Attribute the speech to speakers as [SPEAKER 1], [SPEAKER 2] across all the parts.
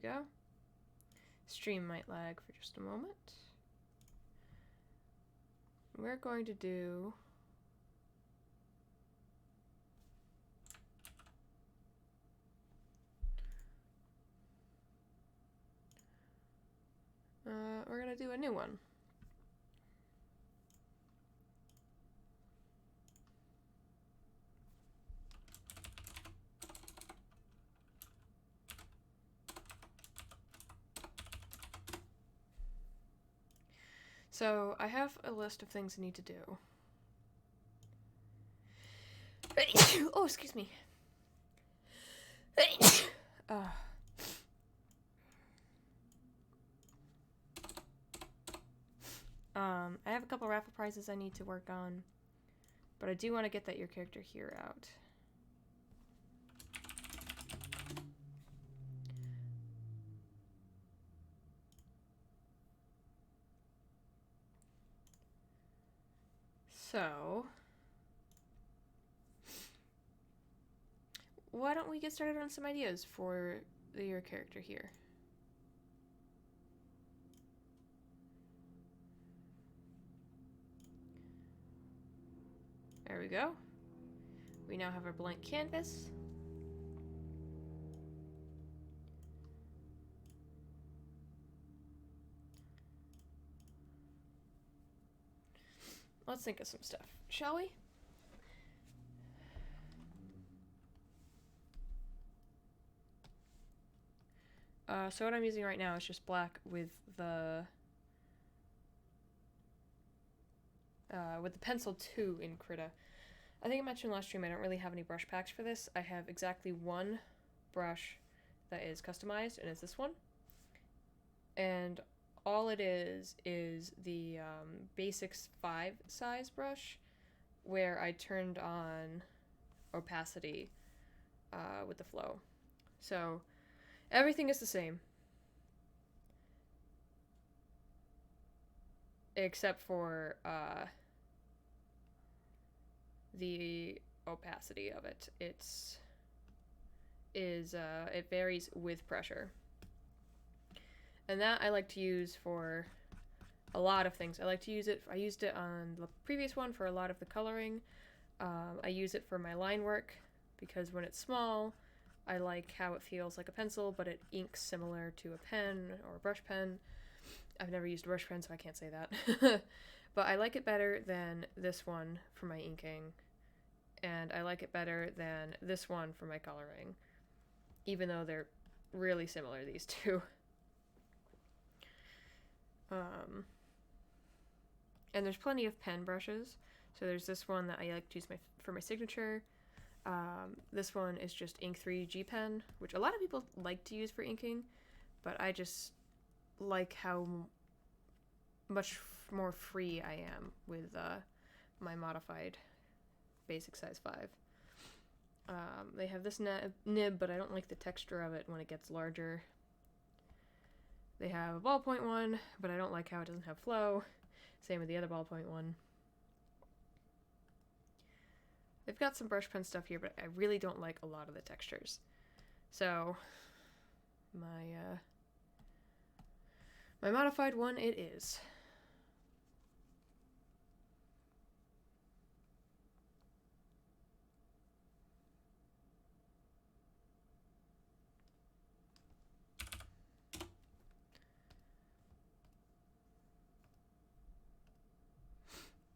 [SPEAKER 1] go. Stream might lag for just a moment. We're going to do... we're gonna do a new one. So, I have a list of things I need to do. Oh, excuse me. I have a couple raffle prizes I need to work on, but I do want to get that your character here out. So, why don't we get started on some ideas for your character here? There we go. We now have our blank canvas. Let's think of some stuff, shall we? So what I'm using right now is just black with the pencil 2 in Krita. I think I mentioned last stream I don't really have any brush packs for this. I have exactly one brush that is customized, and it's this one. And all it is the Basics 5 size brush, where I turned on opacity with the flow. So everything is the same, except for the opacity of it. It varies with pressure. And that I like to use for a lot of things. I used it on the previous one for a lot of the coloring. I use it for my line work, because when it's small, I like how it feels like a pencil, but it inks similar to a pen or a brush pen. I've never used a brush pen, so I can't say that. But I like it better than this one for my inking, and I like it better than this one for my coloring, even though they're really similar, these two. And there's plenty of pen brushes. So there's this one that I like to use for my signature. This one is just Ink 3 G Pen, which a lot of people like to use for inking, but I just like how much more free I am with my modified basic size 5. They have this nib, but I don't like the texture of it when it gets larger. They have a ballpoint one, but I don't like how it doesn't have flow. Same with the other ballpoint one. They've got some brush pen stuff here, but I really don't like a lot of the textures. So, my modified one it is.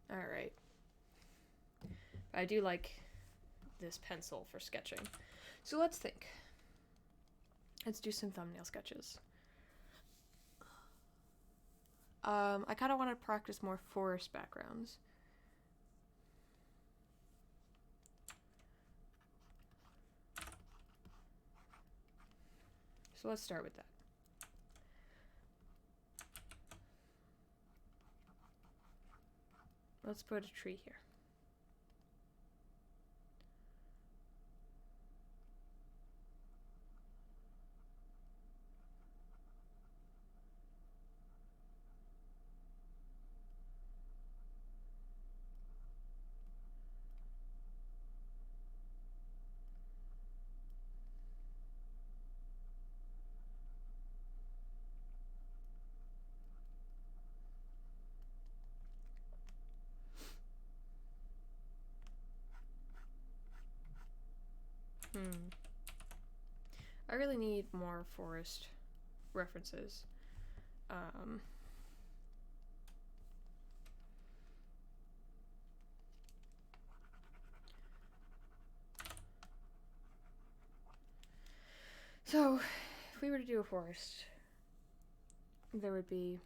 [SPEAKER 1] Alright. I do like this pencil for sketching. So let's think. Let's do some thumbnail sketches. I kind of want to practice more forest backgrounds. So let's start with that. Let's put a tree here. I really need more forest references. So, if we were to do a forest, there would be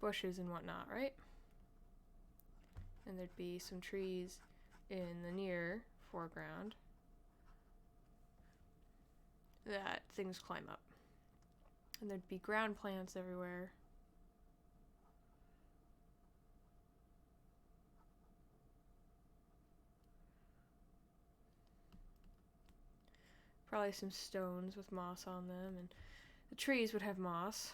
[SPEAKER 1] bushes and whatnot, right? And there'd be some trees in the near foreground that things climb up. And there'd be ground plants everywhere. Probably some stones with moss on them, and the trees would have moss.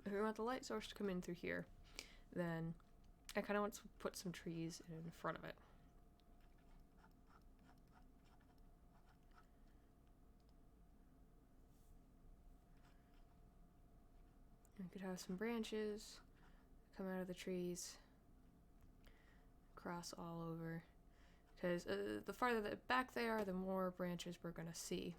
[SPEAKER 1] If we want the light source to come in through here, then I kind of want to put some trees in front of it. We could have some branches come out of the trees, cross all over, because the farther back they are, the more branches we're going to see.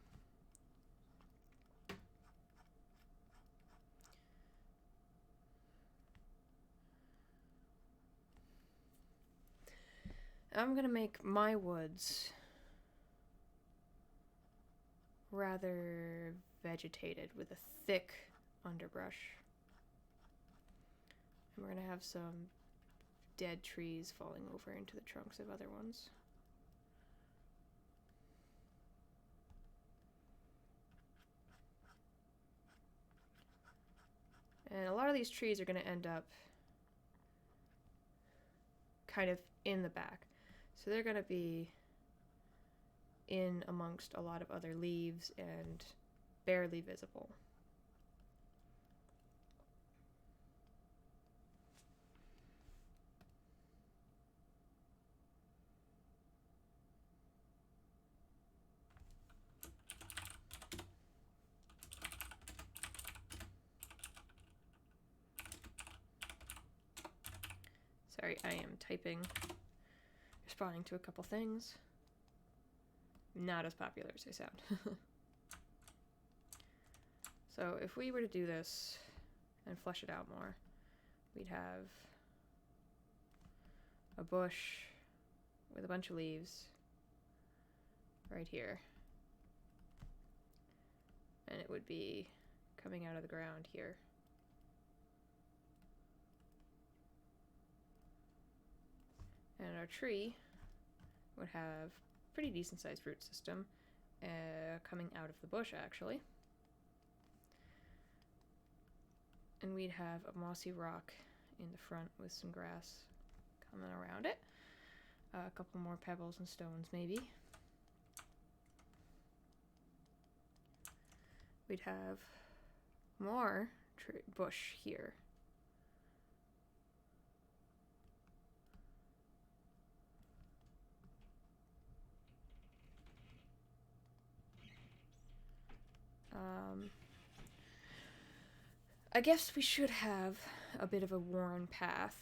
[SPEAKER 1] I'm going to make my woods rather vegetated with a thick underbrush. And we're going to have some dead trees falling over into the trunks of other ones. And a lot of these trees are going to end up kind of in the back. So they're going to be in amongst a lot of other leaves and barely visible. Sorry, I am typing, responding to a couple things. Not as popular as they sound. So if we were to do this and flesh it out more, we'd have a bush with a bunch of leaves right here. And it would be coming out of the ground here. And our tree would have a pretty decent sized root system coming out of the bush, actually. And we'd have a mossy rock in the front with some grass coming around it. A couple more pebbles and stones, maybe. We'd have more bush here. I guess we should have a bit of a worn path.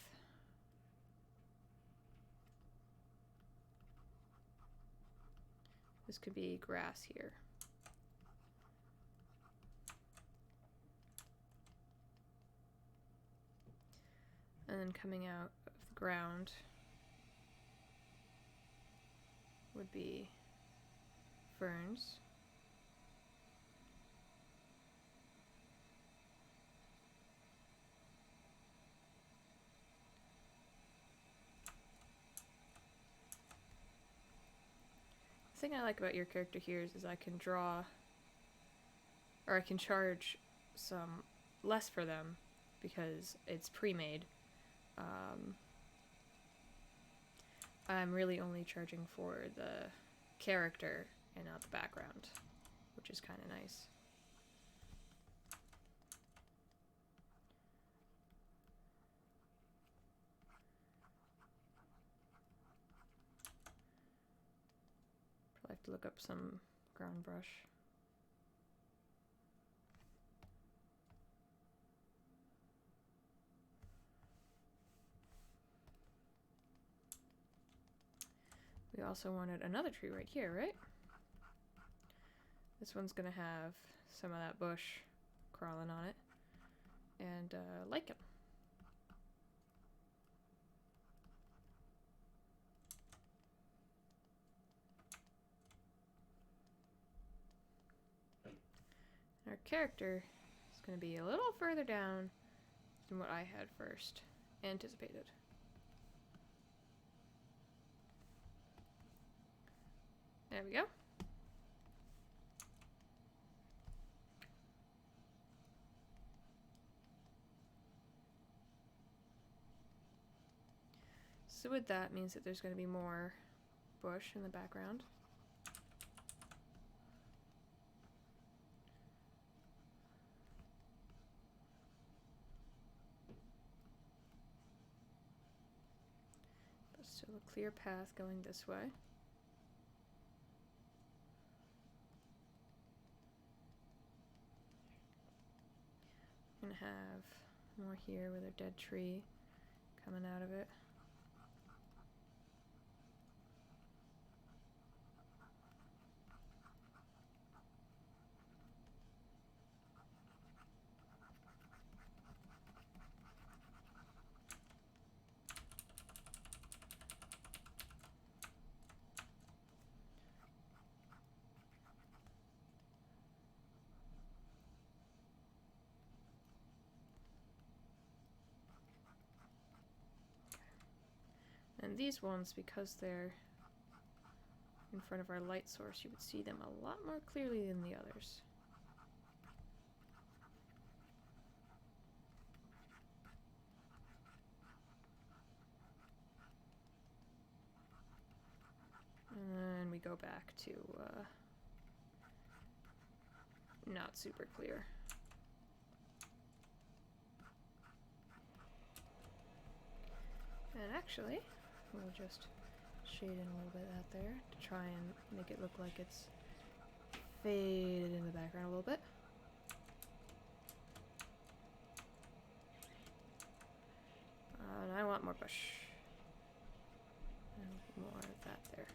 [SPEAKER 1] This could be grass here. And then coming out of the ground would be ferns. The thing I like about your character here is I can draw, or I can charge some less for them because it's pre-made. I'm really only charging for the character and not the background, which is kind of nice. Probably have to look up some ground brush. We also wanted another tree right here, right? This one's gonna have some of that bush crawling on it, and lichen. Our character is gonna be a little further down than what I had first anticipated. There we go. So with that means that there's going to be more bush in the background. But still a clear path going this way. I'm going to have more here with a dead tree coming out of it. And these ones, because they're in front of our light source, you would see them a lot more clearly than the others. And then we go back to not super clear. And actually, we'll just shade in a little bit out there to try and make it look like it's faded in the background a little bit. And I want more bush. And more of that there.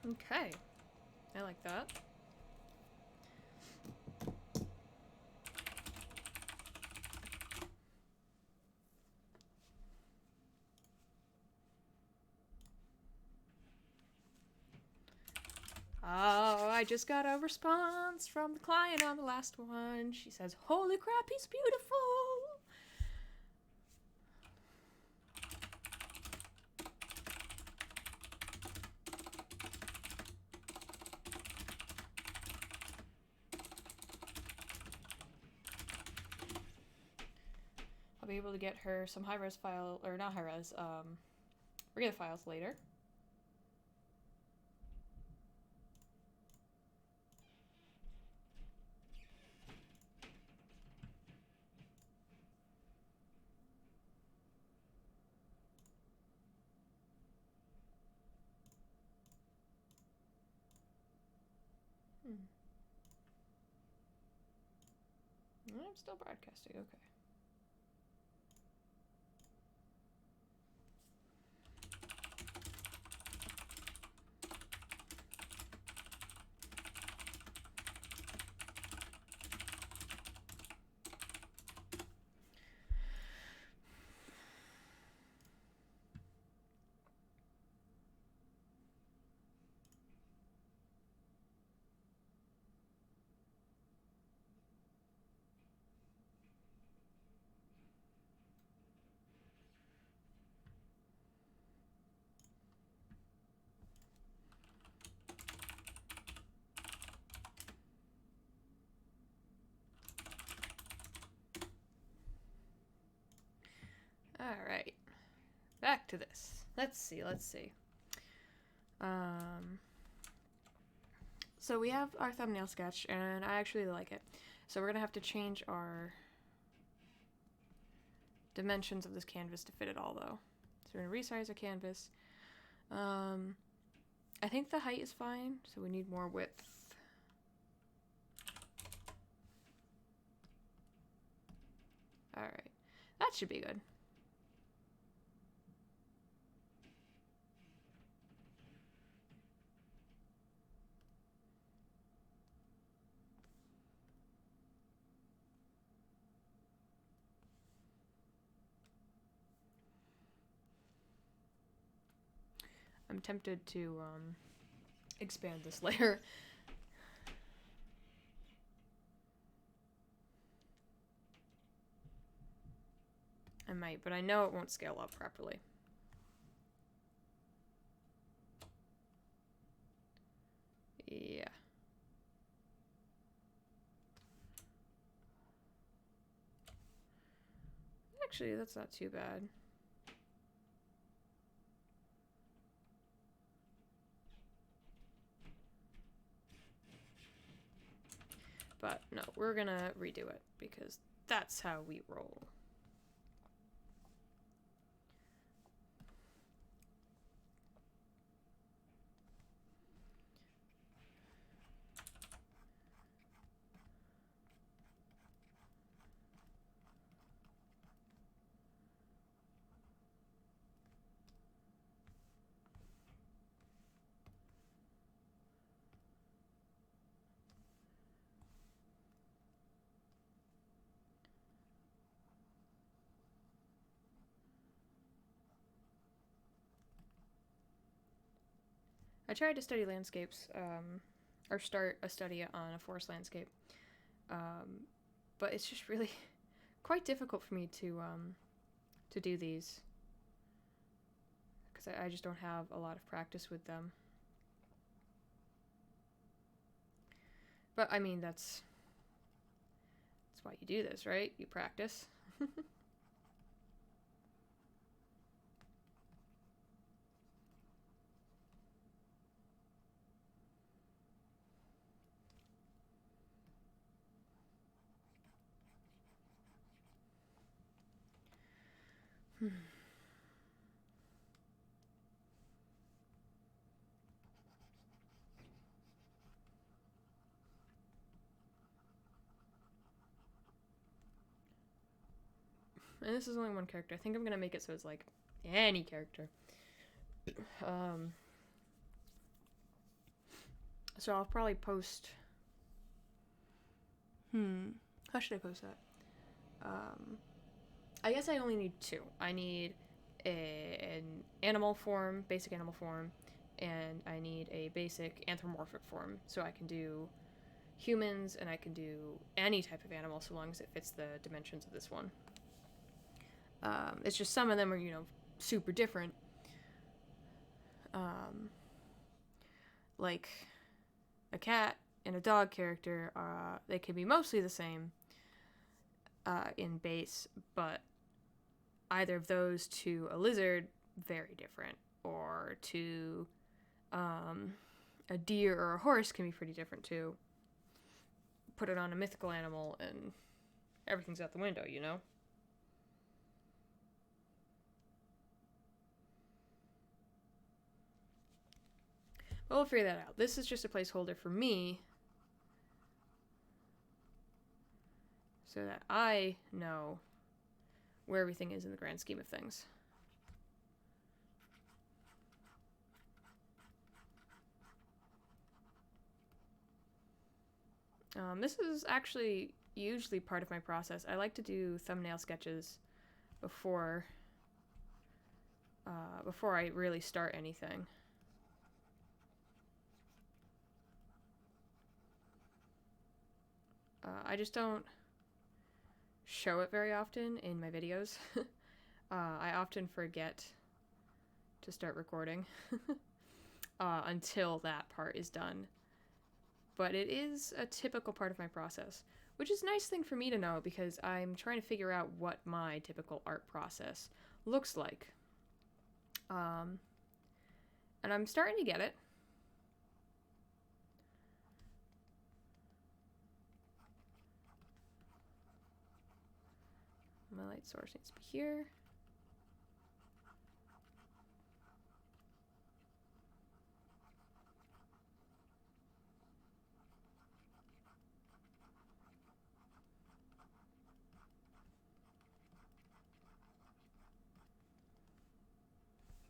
[SPEAKER 1] Okay, I like that. Oh, I just got a response from the client on the last one. She says, "Holy crap, he's beautiful!" I'll be able to get her some high-res file, or not high-res, regular files later. I'm still broadcasting, okay. Alright. Back to this. Let's see. So we have our thumbnail sketch, and I actually like it. So we're gonna have to change our dimensions of this canvas to fit it all, though. So we're gonna resize our canvas. I think the height is fine, so we need more width. Alright. That should be good. I'm tempted to expand this layer. I might, but I know it won't scale up properly. Yeah. Actually, that's not too bad. But no, we're gonna redo it because that's how we roll. I tried to study landscapes, or start a study on a forest landscape, but it's just really quite difficult for me to do these, because I just don't have a lot of practice with them. But I mean, that's why you do this, right? You practice. And this is only one character. I think I'm gonna make it so it's like any character. So I'll probably post. How should I post that? I guess I only need two. I need an animal form, basic animal form, and I need a basic anthropomorphic form, so I can do humans and I can do any type of animal so long as it fits the dimensions of this one. It's just some of them are, super different. Like a cat and a dog character, they can be mostly the same in base, but either of those to a lizard, very different, or to a deer or a horse can be pretty different too. Put it on a mythical animal and everything's out the window, But we'll figure that out. This is just a placeholder for me, so that I know where everything is in the grand scheme of things. This is actually usually part of my process. I like to do thumbnail sketches before I really start anything. I just don't show it very often in my videos. I often forget to start recording until that part is done. But it is a typical part of my process, which is a nice thing for me to know because I'm trying to figure out what my typical art process looks like. And I'm starting to get it. My light source needs to be here.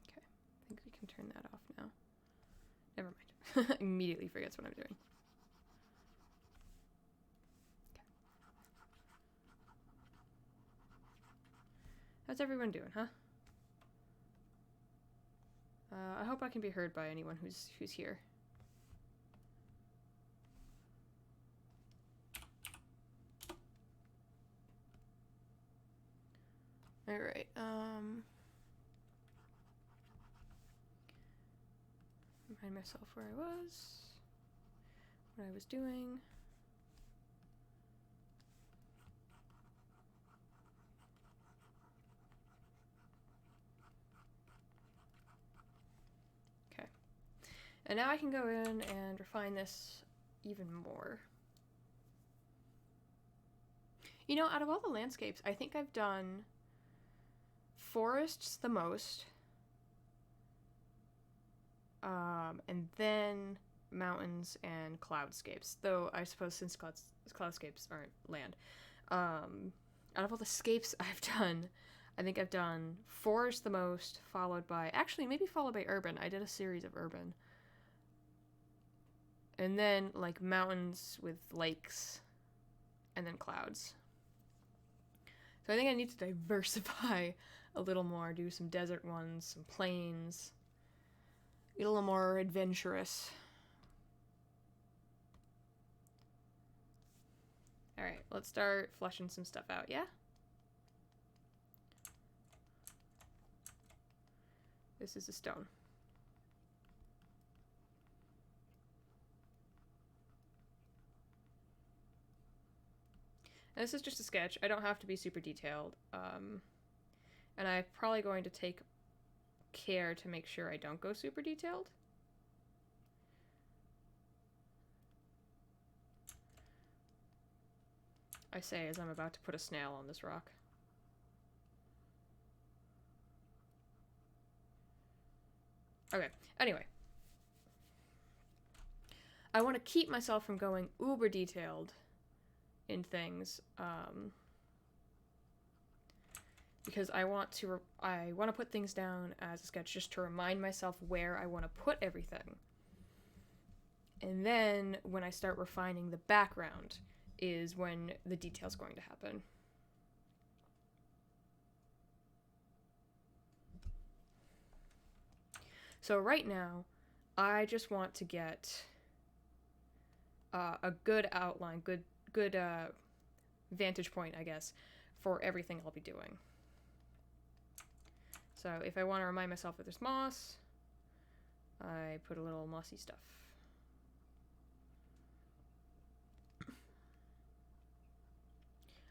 [SPEAKER 1] Okay, I think we can turn that off now. Never mind. Immediately forgets what I'm doing. How's everyone doing, huh? I hope I can be heard by anyone who's here. All right. Remind myself where I was, what I was doing. And now I can go in and refine this even more. You know, out of all the landscapes, I think I've done forests the most, and then mountains and cloudscapes. Though I suppose since cloudscapes aren't land, out of all the scapes I've done, I think I've done forest the most, followed by urban. I did a series of urban. And then, like, mountains with lakes, and then clouds. So I think I need to diversify a little more, do some desert ones, some plains, get a little more adventurous. Alright, let's start fleshing some stuff out, yeah? This is a stone. And this is just a sketch. I don't have to be super detailed. And I'm probably going to take care to make sure I don't go super detailed. I say as I'm about to put a snail on this rock. Okay, anyway. I want to keep myself from going uber detailed in things, because I want to put things down as a sketch just to remind myself where I want to put everything. And then when I start refining the background is when the detail's going to happen. So right now, I just want to get a good outline, good vantage point, I guess, for everything I'll be doing. So if I want to remind myself that there's moss, I put a little mossy stuff.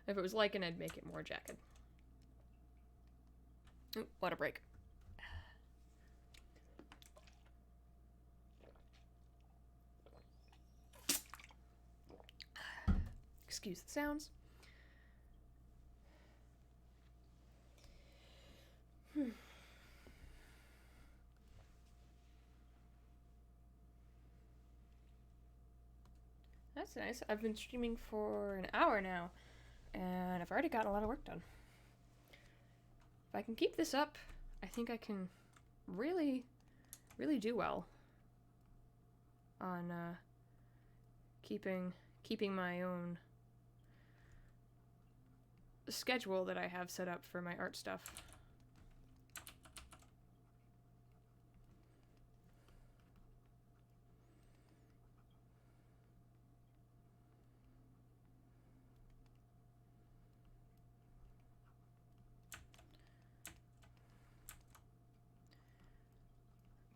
[SPEAKER 1] If it was lichen, I'd make it more jagged. Ooh, water break. Excuse the sounds. That's nice. I've been streaming for an hour now, And I've already gotten a lot of work done. If I can keep this up, I think I can really, really do well on keeping my own schedule that I have set up for my art stuff.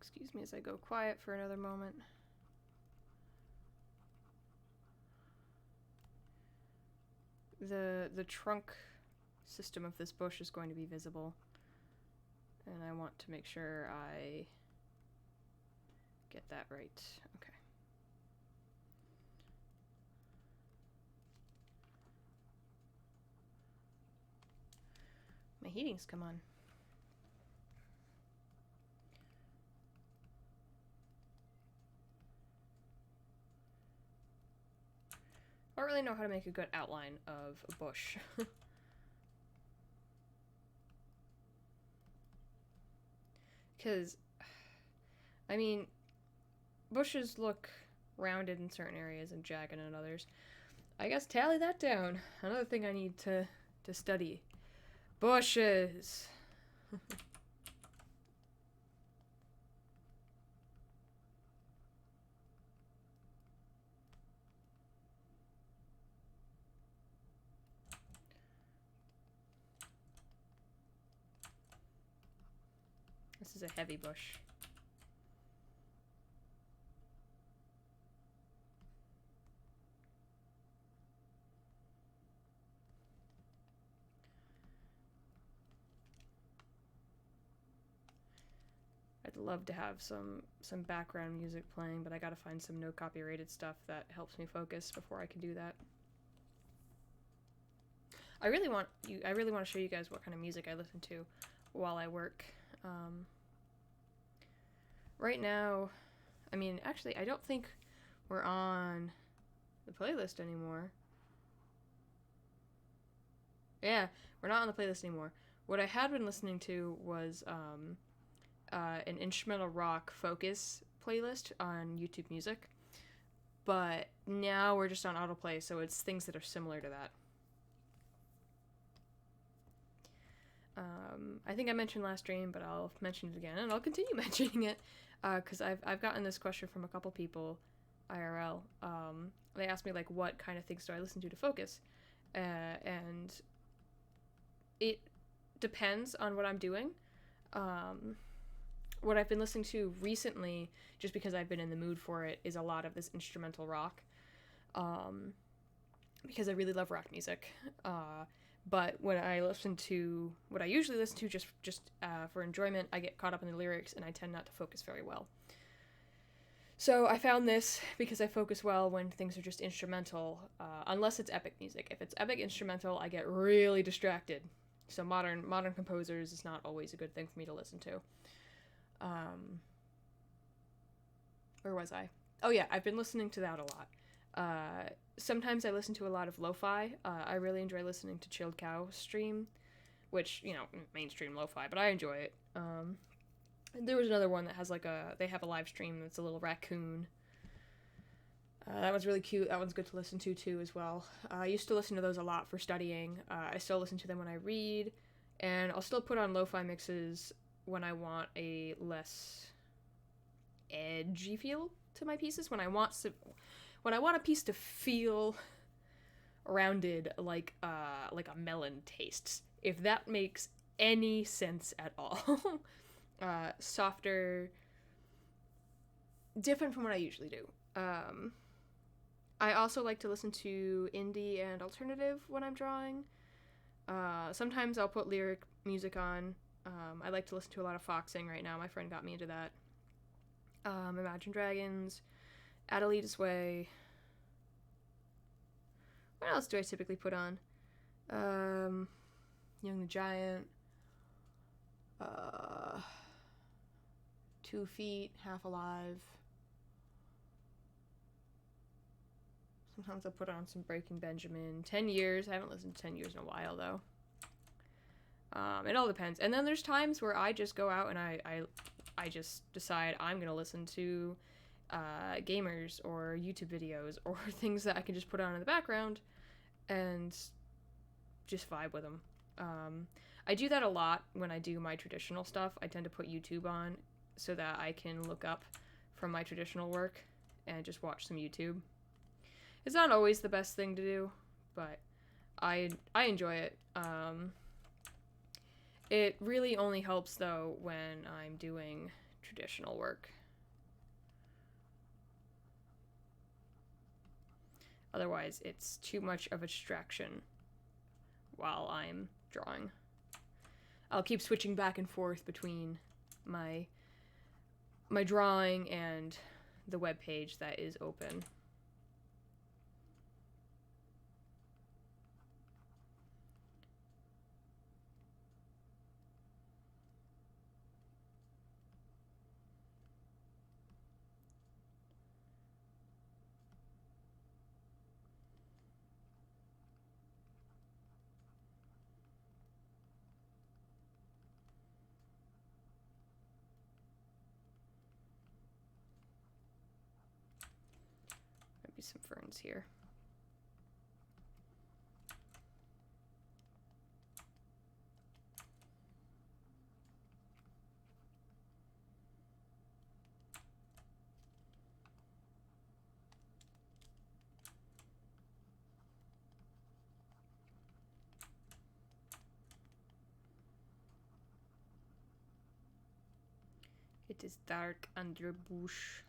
[SPEAKER 1] Excuse me as I go quiet for another moment. The trunk system of this bush is going to be visible, and I want to make sure I get that right. Okay. My heating's come on. I don't really know how to make a good outline of a bush. Because, I mean, bushes look rounded in certain areas and jagged in others. I guess tally that down. Another thing I need to study. Bushes! This is a heavy bush. I'd love to have some background music playing, but I gotta find some no copyrighted stuff that helps me focus before I can do that. I really want to show you guys what kind of music I listen to while I work. Right now, I mean, actually, I don't think we're on the playlist anymore. Yeah, we're not on the playlist anymore. What I had been listening to was an instrumental rock focus playlist on YouTube Music, but now we're just on autoplay, so it's things that are similar to that. I think I mentioned last stream, but I'll mention it again, and I'll continue mentioning it, because I've gotten this question from a couple people, IRL. They asked me, like, what kind of things do I listen to focus? And it depends on what I'm doing. What I've been listening to recently, just because I've been in the mood for it, is a lot of this instrumental rock, because I really love rock music. But when I what I usually listen to just for enjoyment, I get caught up in the lyrics and I tend not to focus very well. So I found this because I focus well when things are just instrumental, unless it's epic music. If it's epic instrumental, I get really distracted. So modern composers is not always a good thing for me to listen to. Where was I? Oh yeah, I've been listening to that a lot. Sometimes I listen to a lot of lo-fi. I really enjoy listening to Chilled Cow stream, which, you know, mainstream lo-fi, but I enjoy it. There was another one that has they have a live stream that's a little raccoon. That one's really cute. That one's good to listen to too as well. I used to listen to those a lot for studying. I still listen to them when I read, and I'll still put on lo-fi mixes when I want a less edgy feel to my pieces. When I want a piece to feel rounded like a melon tastes, if that makes any sense at all. Softer, different from what I usually do. I also like to listen to indie and alternative when I'm drawing. Sometimes I'll put lyric music on. I like to listen to a lot of foxing right now. My friend got me into that. Imagine Dragons, Adelita's Way. What else do I typically put on? Young the Giant. 2 Feet, Half Alive. Sometimes I'll put on some Breaking Benjamin. 10 Years. I haven't listened to 10 Years in a while, though. It all depends. And then there's times where I just go out and I just decide I'm going to listen to gamers or YouTube videos or things that I can just put on in the background and just vibe with them. I do that a lot when I do my traditional stuff. I tend to put YouTube on so that I can look up from my traditional work and just watch some YouTube. It's not always the best thing to do, but I enjoy it. It really only helps, though, when I'm doing traditional work. Otherwise, it's too much of a distraction while I'm drawing. I'll keep switching back and forth between my drawing and the web page that is open. Maybe some ferns here. It is dark under bush.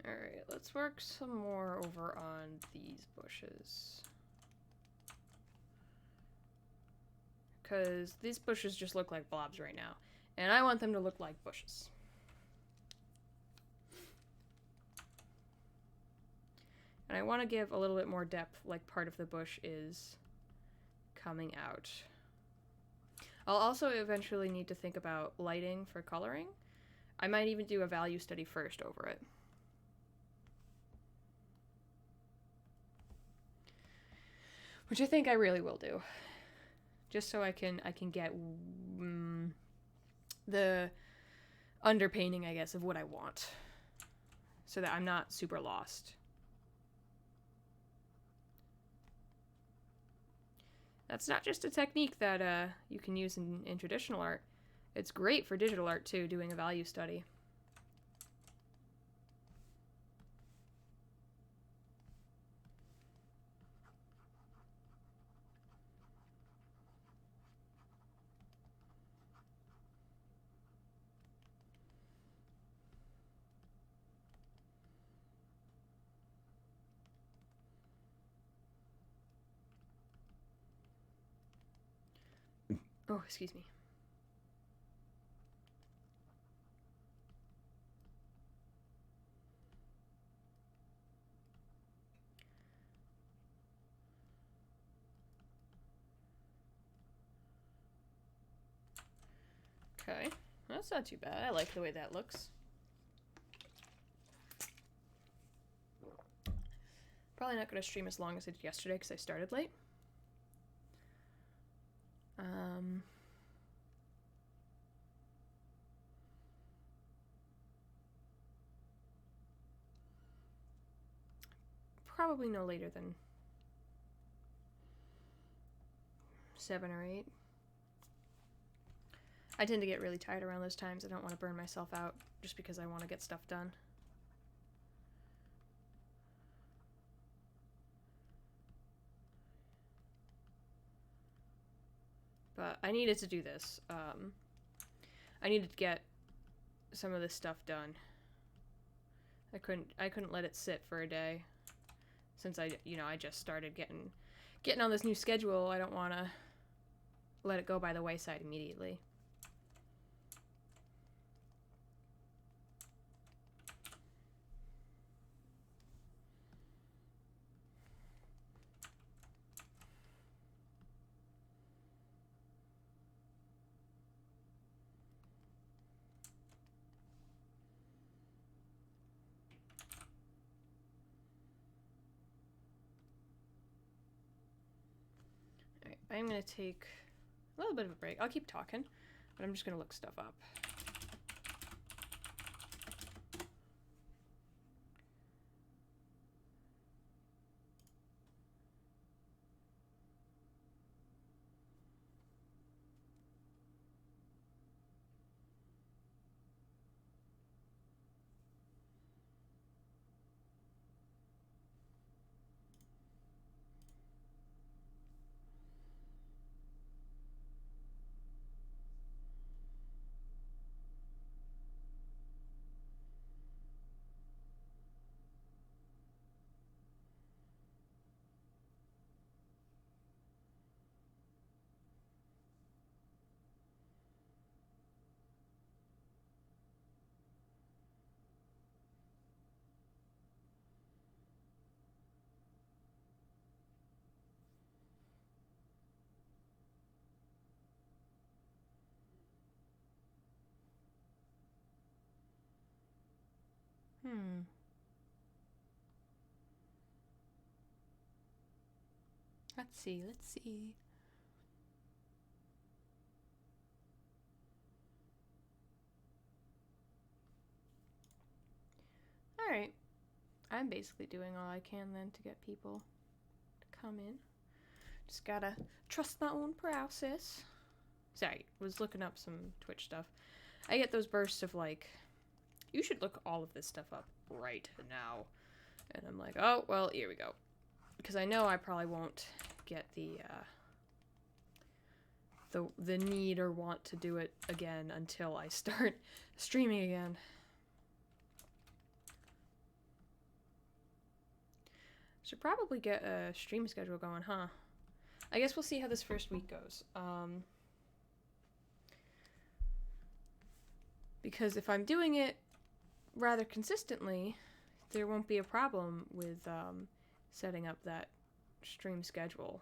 [SPEAKER 1] Alright, let's work some more over on these bushes. Because these bushes just look like blobs right now. And I want them to look like bushes. And I want to give a little bit more depth, like part of the bush is coming out. I'll also eventually need to think about lighting for coloring. I might even do a value study first over it. Which I think I really will do. Just so I can get the underpainting, I guess, of what I want. So that I'm not super lost. That's not just a technique that you can use in traditional art. It's great for digital art, too, doing a value study. Oh, excuse me. Okay, that's not too bad. I like the way that looks. Probably not going to stream as long as I did yesterday because I started late. Probably no later than 7 or 8. I tend to get really tired around those times. I don't want to burn myself out just because I want to get stuff done. But I needed to do this. I needed to get some of this stuff done. I couldn't let it sit for a day. Since I just started getting on this new schedule, I don't want to let it go by the wayside immediately. Alright, I'm gonna take a little bit of a break. I'll keep talking, but I'm just gonna look stuff up. Let's see. Alright. I'm basically doing all I can then to get people to come in. Just gotta trust my own process. Sorry, was looking up some Twitch stuff. I get those bursts of like, you should look all of this stuff up right now. And I'm like, oh, well, here we go. Because I know I probably won't get the need or want to do it again until I start streaming again. Should probably get a stream schedule going, huh? I guess we'll see how this first week goes. Because if I'm doing it rather consistently, there won't be a problem with setting up that stream schedule.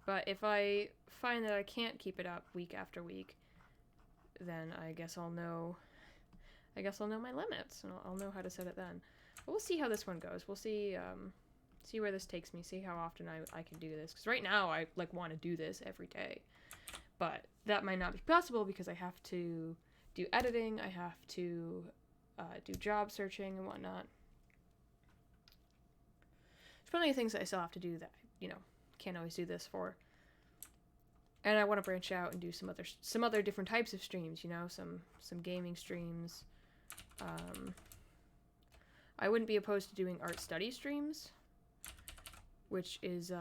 [SPEAKER 1] But if I find that I can't keep it up week after week, then I guess I'll know my limits, and I'll know how to set it then. But we'll see how this one goes. We'll see see where this takes me, see how often I can do this. Because right now I like want to do this every day. But that might not be possible because I have to do editing, I have to do job searching and whatnot. There's plenty of things that I still have to do that, can't always do this for. And I want to branch out and do some other different types of streams, some gaming streams. I wouldn't be opposed to doing art study streams, which is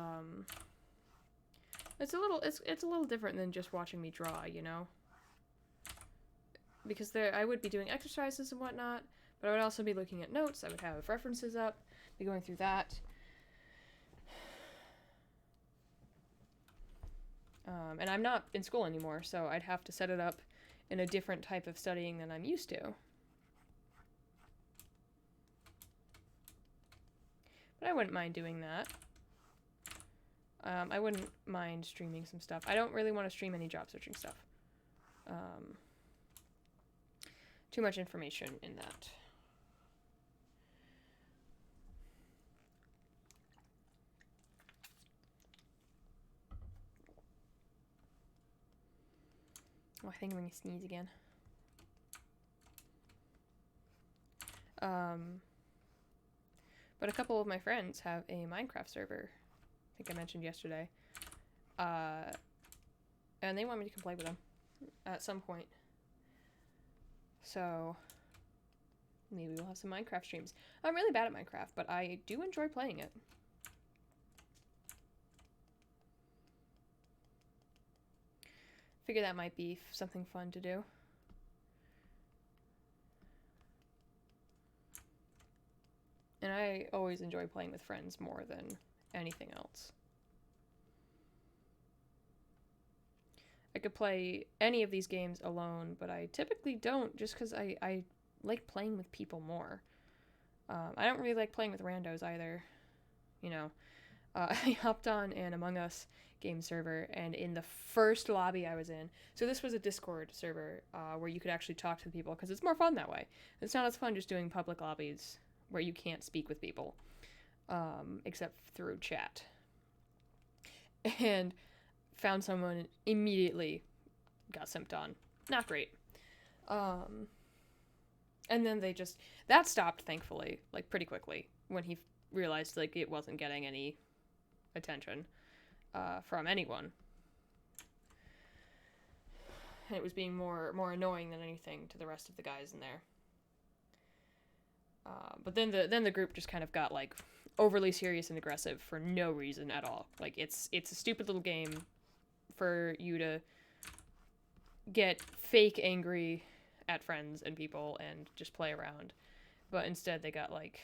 [SPEAKER 1] it's a little different than just watching me draw, because I would be doing exercises and whatnot, but I would also be looking at notes. I would have references up, be going through that. And I'm not in school anymore, so I'd have to set it up in a different type of studying than I'm used to. But I wouldn't mind doing that. I wouldn't mind streaming some stuff. I don't really want to stream any job searching stuff. Too much information in that. Oh, I think I'm going to sneeze again. But a couple of my friends have a Minecraft server. I think I mentioned yesterday. And they want me to come play with them at some point. So maybe we'll have some Minecraft streams. I'm really bad at Minecraft, but I do enjoy playing it. Figure that might be something fun to do. And I always enjoy playing with friends more than anything else. I could play any of these games alone, but I typically don't, just because I like playing with people more. I don't really like playing with randos either. You know, I hopped on an Among Us game server, and in the first lobby I was in, so this was a Discord server where you could actually talk to people, because it's more fun that way. It's not as fun just doing public lobbies where you can't speak with people, except through chat. And found someone, immediately got simped on. Not great. And then that stopped, thankfully, like pretty quickly, when he realized like it wasn't getting any attention from anyone. And it was being more annoying than anything to the rest of the guys in there. But then the group just kind of got like overly serious and aggressive for no reason at all. Like it's a stupid little game for you to get fake angry at friends and people and just play around. But instead they got like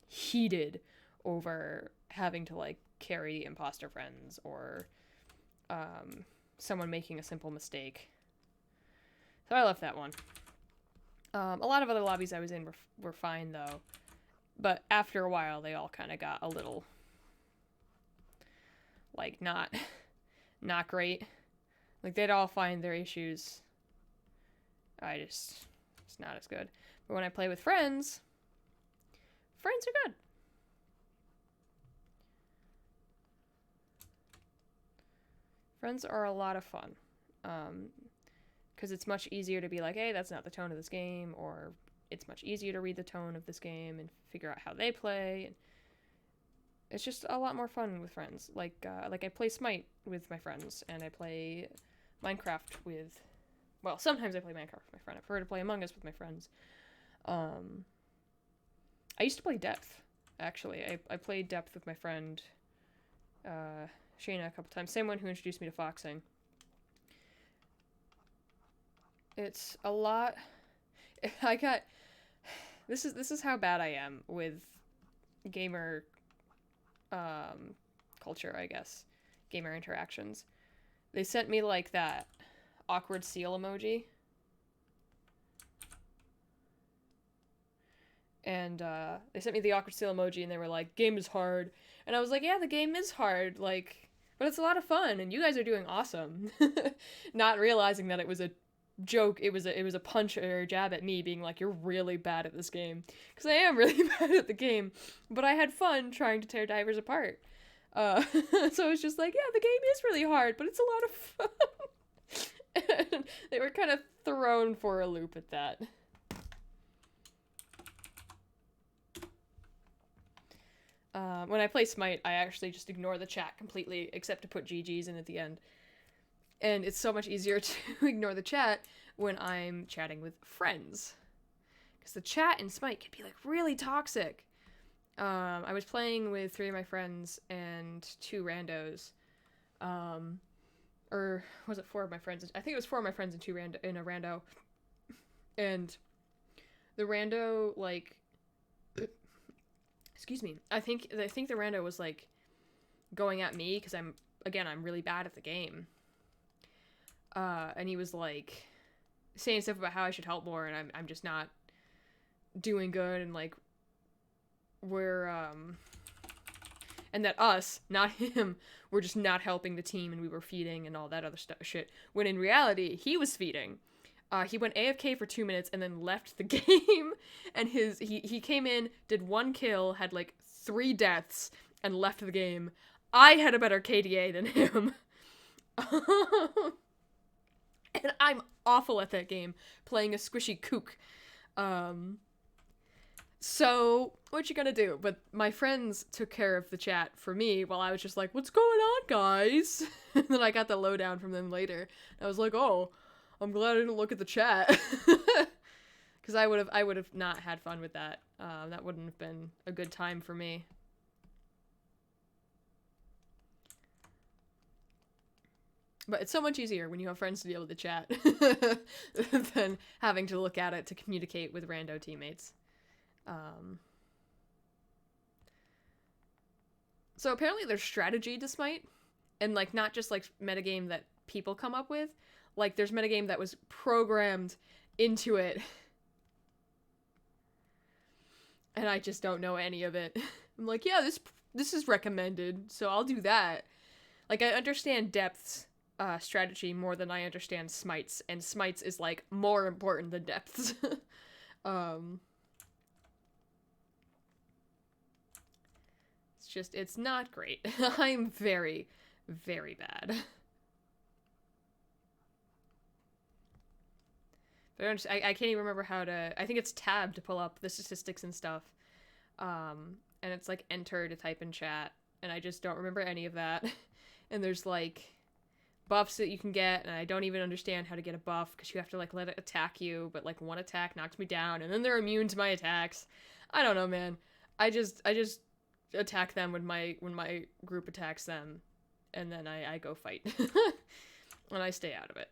[SPEAKER 1] heated over having to like carry imposter friends or someone making a simple mistake. So I left that one. A lot of other lobbies I was in were fine, though. But after a while, they all kind of got a little, like, not great. Like, they'd all find their issues. It's not as good. But when I play with friends are good. Friends are a lot of fun. Because it's much easier to be like, hey, that's not the tone of this game, or it's much easier to read the tone of this game and figure out how they play. And it's just a lot more fun with friends. Like I play Smite with my friends, and I play Minecraft with, well, sometimes I play Minecraft with my friend. I prefer to play Among Us with my friends. I used to play Depth, actually. I played Depth with my friend, Shayna, a couple times. Same one who introduced me to foxing. It's a lot. This is how bad I am with gamer culture, I guess. Gamer interactions. They sent me like that awkward seal emoji. And they sent me the awkward seal emoji, and they were like, game is hard. And I was like, yeah, the game is hard, like, but it's a lot of fun, and you guys are doing awesome. Not realizing that it was a joke. It was a punch or a jab at me, being like, you're really bad at this game, because I am really bad at the game, but I had fun trying to tear divers apart. So it's just like, yeah, the game is really hard, but it's a lot of fun. And they were kind of thrown for a loop at that. When I play Smite, I actually just ignore the chat completely, except to put GGs in at the end. And it's so much easier to ignore the chat when I'm chatting with friends. Because the chat in Smite can be, like, really toxic. I was playing with 3 of my friends and 2 randos. Or was it 4 of my friends? I think it was 4 of my friends and 2 in a rando. And the rando, like... excuse me. I think the rando was, like, going at me because I'm really bad at the game. And he was, like, saying stuff about how I should help more, and I'm just not doing good, and, like, and that us, not him, were just not helping the team, and we were feeding and all that other shit, when in reality, he was feeding. He went AFK for 2 minutes and then left the game, and he came in, did 1 kill, had, like, 3 deaths, and left the game. I had a better KDA than him. And I'm awful at that game, playing a squishy kook. So, what you gonna do? But my friends took care of the chat for me while I was just like, what's going on, guys? And then I got the lowdown from them later. I was like, oh, I'm glad I didn't look at the chat. Because I would have not had fun with that. That wouldn't have been a good time for me. But it's so much easier when you have friends to be able to chat than having to look at it to communicate with rando teammates. So apparently there's strategy to Smite, and like not just like metagame that people come up with. Like there's metagame that was programmed into it. And I just don't know any of it. I'm like, yeah, this is recommended, so I'll do that. Like I understand depths strategy more than I understand Smites, and Smites is like more important than depths. It's just, it's not great. I'm very, very bad. But I can't even remember how to, I think it's tab to pull up the statistics and stuff. And it's like enter to type in chat, and I just don't remember any of that. And there's like buffs that you can get, and I don't even understand how to get a buff, because you have to like let it attack you, but like one attack knocks me down, and then they're immune to my attacks. I don't know, man. I just attack them when my group attacks them, and then I go fight. And I stay out of it.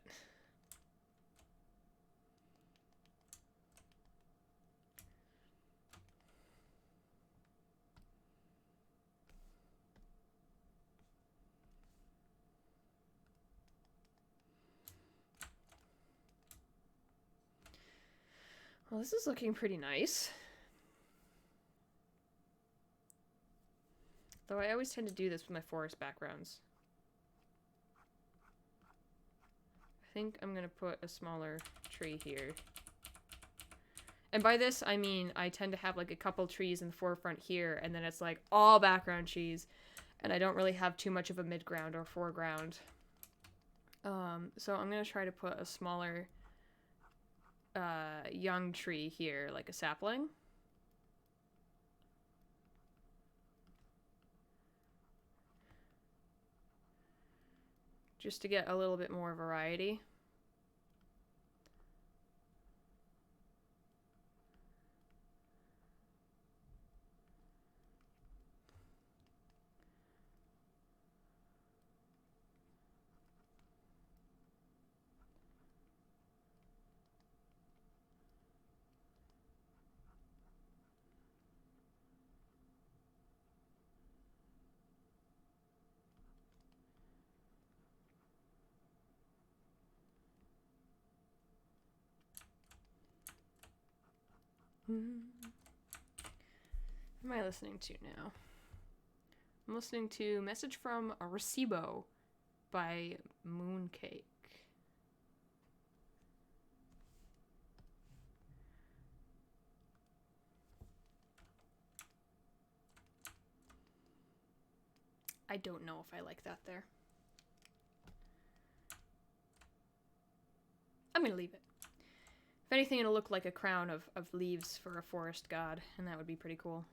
[SPEAKER 1] Well, this is looking pretty nice. Though I always tend to do this with my forest backgrounds. I think I'm gonna put a smaller tree here. And by this, I mean I tend to have like a couple trees in the forefront here, and then it's like all background trees, and I don't really have too much of a midground or foreground. So I'm gonna try to put a smaller young tree here, like a sapling. Just to get a little bit more variety. What am I listening to now? I'm listening to Message from Arecibo by Mooncake. I don't know if I like that there. I'm gonna leave it. If anything, it'll look like a crown of leaves for a forest god, and that would be pretty cool.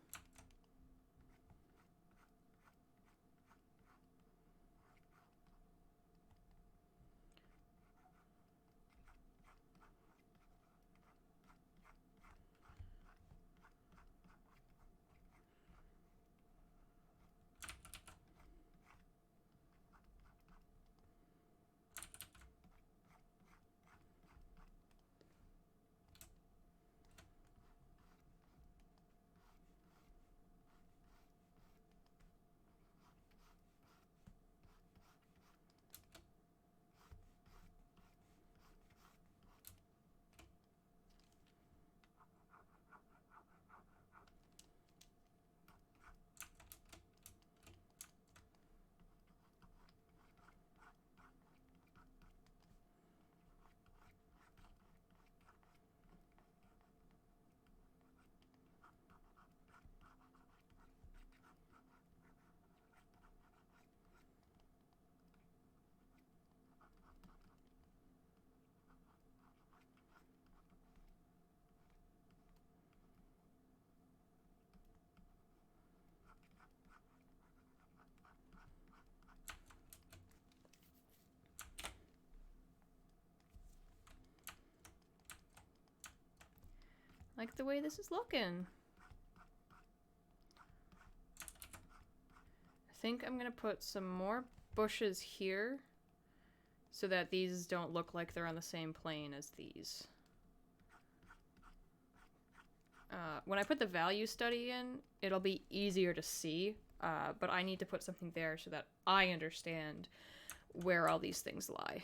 [SPEAKER 1] Like the way this is looking. I think I'm gonna put some more bushes here so that these don't look like they're on the same plane as these. When I put the value study in, it'll be easier to see, but I need to put something there so that I understand where all these things lie.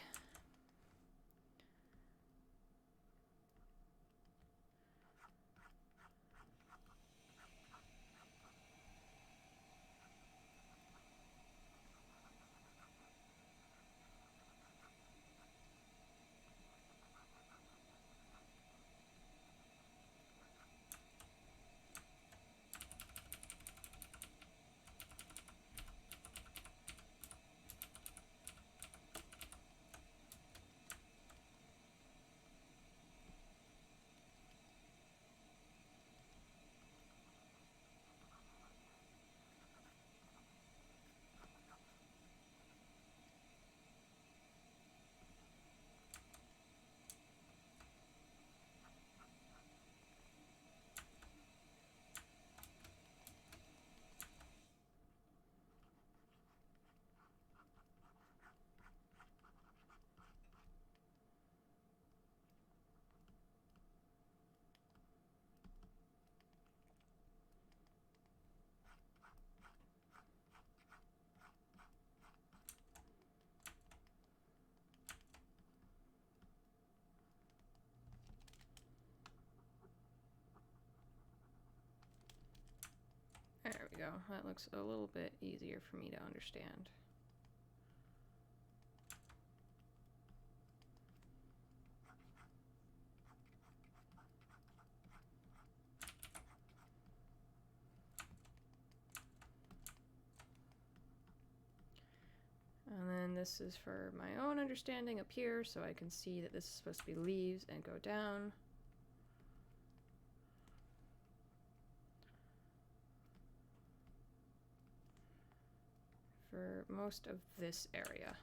[SPEAKER 1] There we go. That looks a little bit easier for me to understand. And then this is for my own understanding up here, so I can see that this is supposed to be leaves and go down. For most of this area.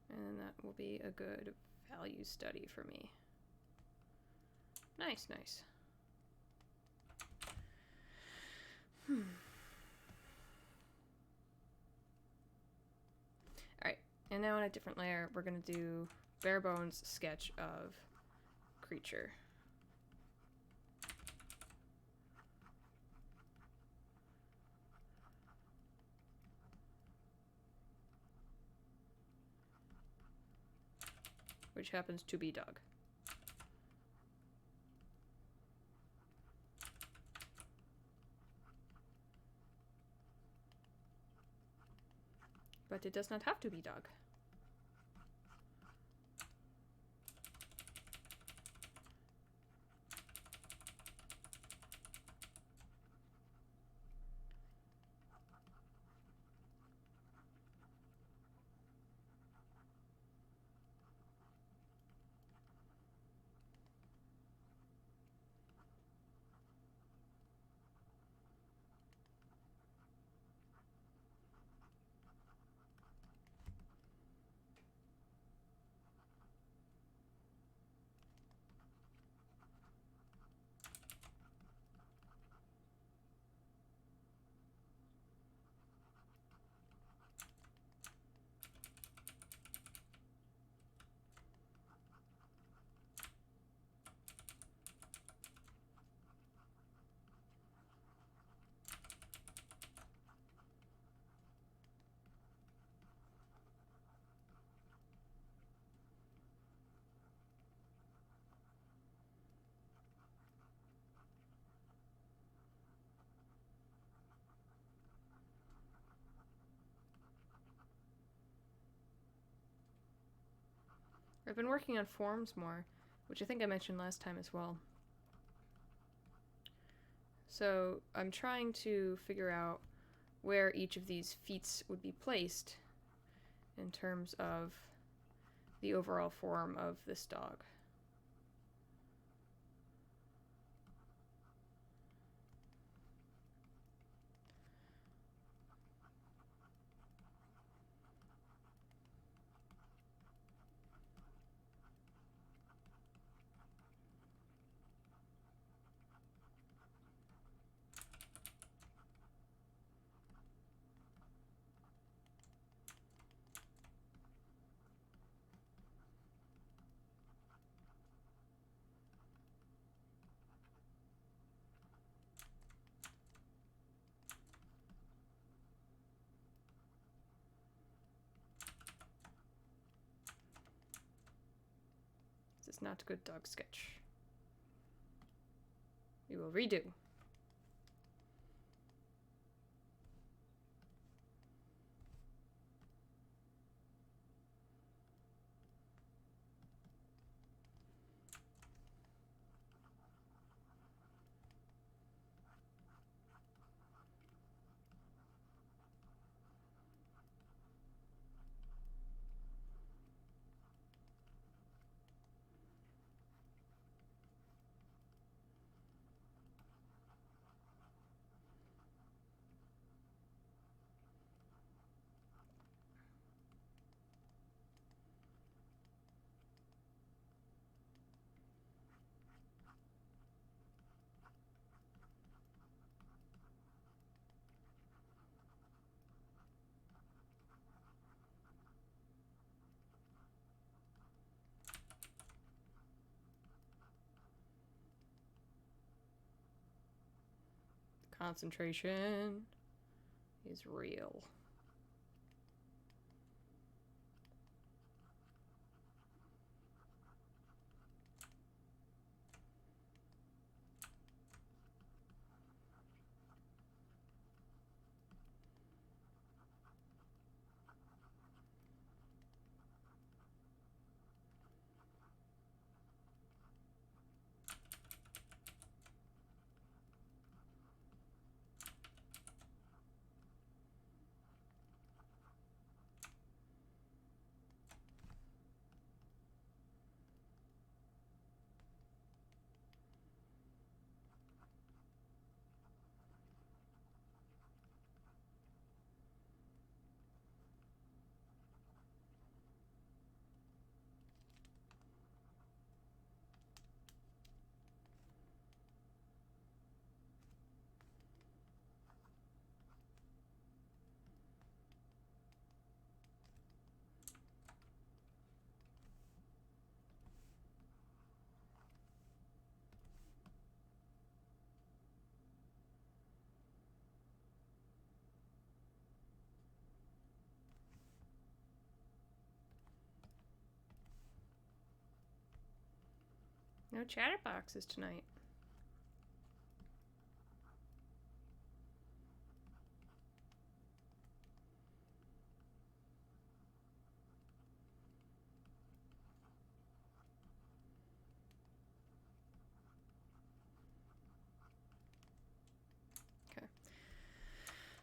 [SPEAKER 1] And that will be a good value study for me. Nice, nice. Alright, and now on a different layer, we're going to do bare bones sketch of creature. Which happens to be dog. But it does not have to be dog. I've been working on forms more, which I think I mentioned last time as well. So I'm trying to figure out where each of these feet would be placed in terms of the overall form of this dog. was not a good dog sketch. We will redo. Concentration is real. No chatterboxes tonight. Okay.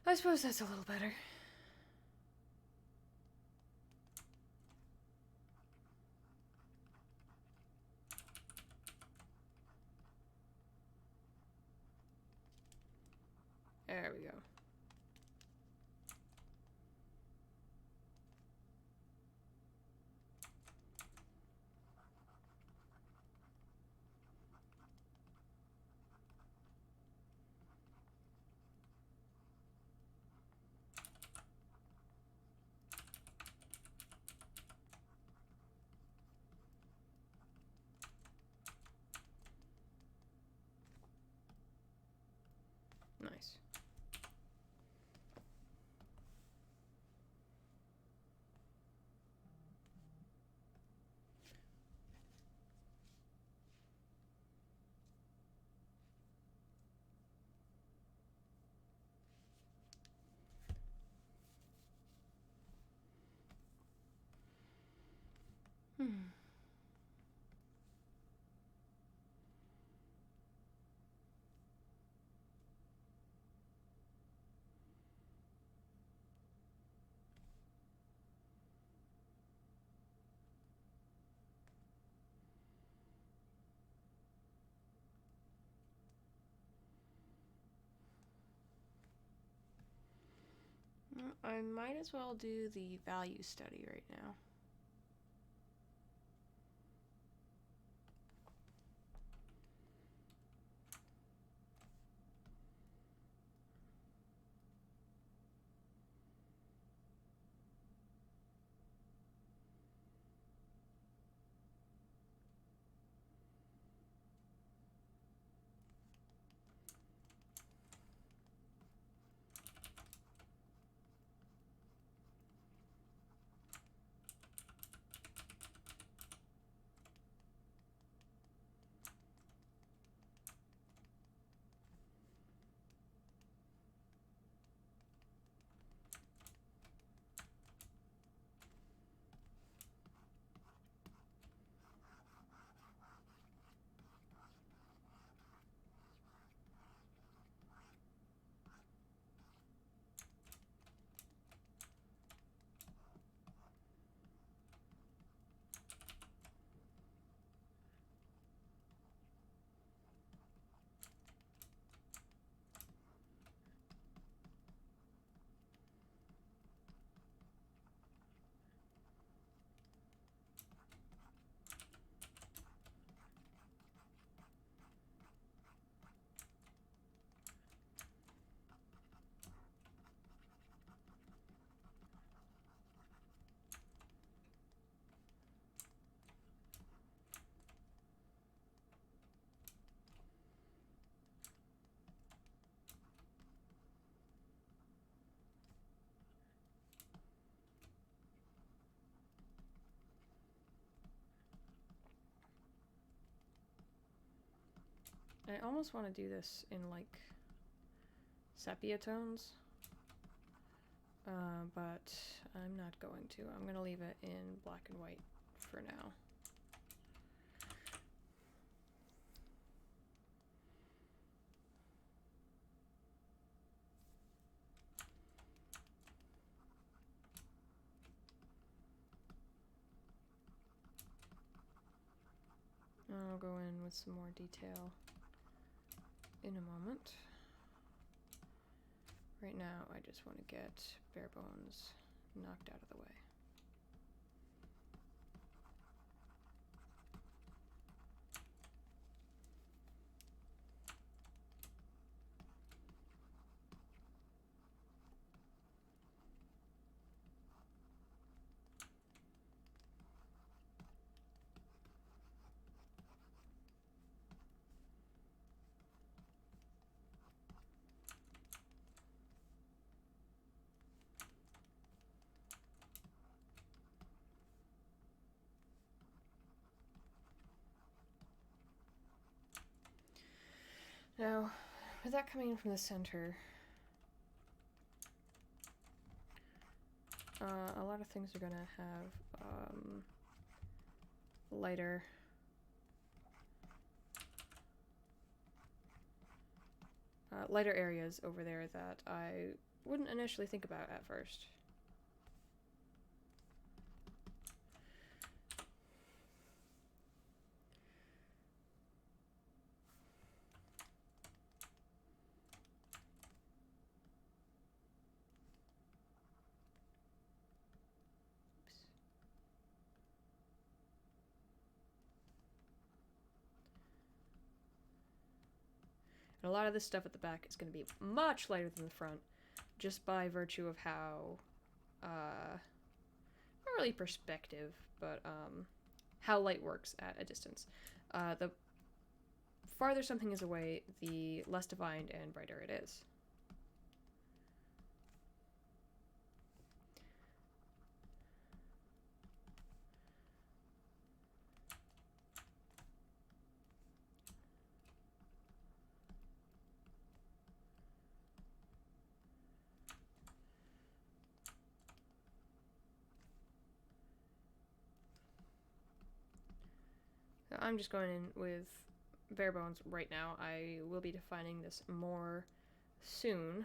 [SPEAKER 1] I suppose that's a little better. There we go. Nice. I might as well do the value study right now. I almost want to do this in like sepia tones, but I'm not going to. I'm going to leave it in black and white for now. I'll go in with some more detail in a moment. Right now, I just want to get bare bones knocked out of the way. Now, with that coming in from the center, a lot of things are going to have lighter areas over there that I wouldn't initially think about at first. And a lot of this stuff at the back is going to be much lighter than the front, just by virtue of how, not really perspective, but how light works at a distance. The farther something is away, the less defined and brighter it is. I'm just going in with bare bones right now. I will be defining this more soon.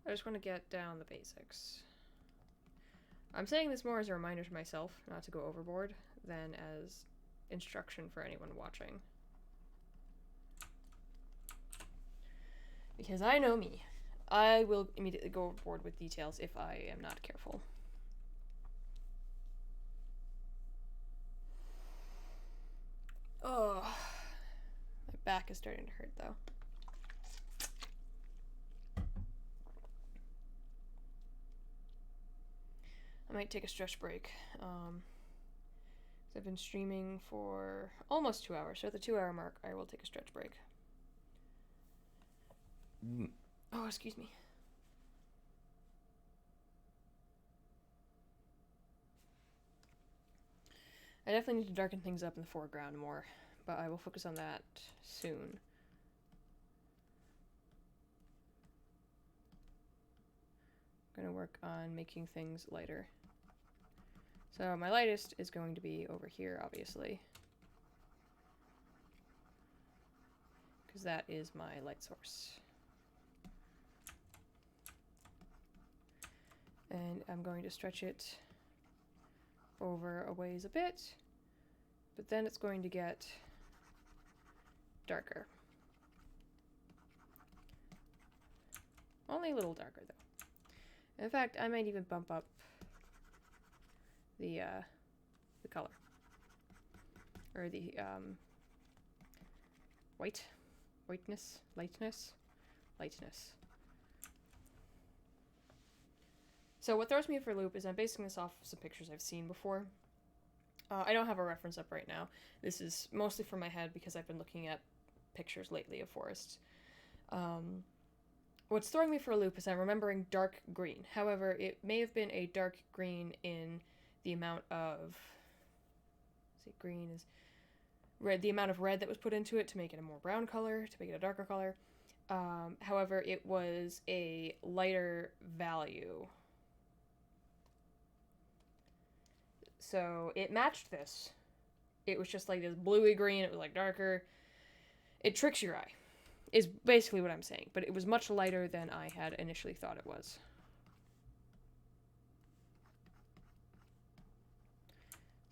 [SPEAKER 1] I just want to get down the basics. I'm saying this more as a reminder to myself not to go overboard than as instruction for anyone watching. Because I know me. I will immediately go overboard with details if I am not careful. Oh, my back is starting to hurt though. I might take a stretch break. I've been streaming for almost 2 hours, so at the 2-hour mark, I will take a stretch break. Oh, excuse me. I definitely need to darken things up in the foreground more, but I will focus on that soon. I'm gonna work on making things lighter. So my lightest is going to be over here, obviously, because that is my light source. And I'm going to stretch it over a ways a bit, but then it's going to get darker. Only a little darker though. In fact, I might even bump up the color, or the lightness. So what throws me for a loop is I'm basing this off some pictures I've seen before. I don't have a reference up right now. This is mostly from my head because I've been looking at pictures lately of forests. What's throwing me for a loop is I'm remembering dark green. However, it may have been a dark green in the amount of see, green is red, the amount of red that was put into it to make it a more brown color, to make it a darker color. However, it was a lighter value. So it matched this. It was just like this bluey green, it was like darker. It tricks your eye, is basically what I'm saying. But it was much lighter than I had initially thought it was.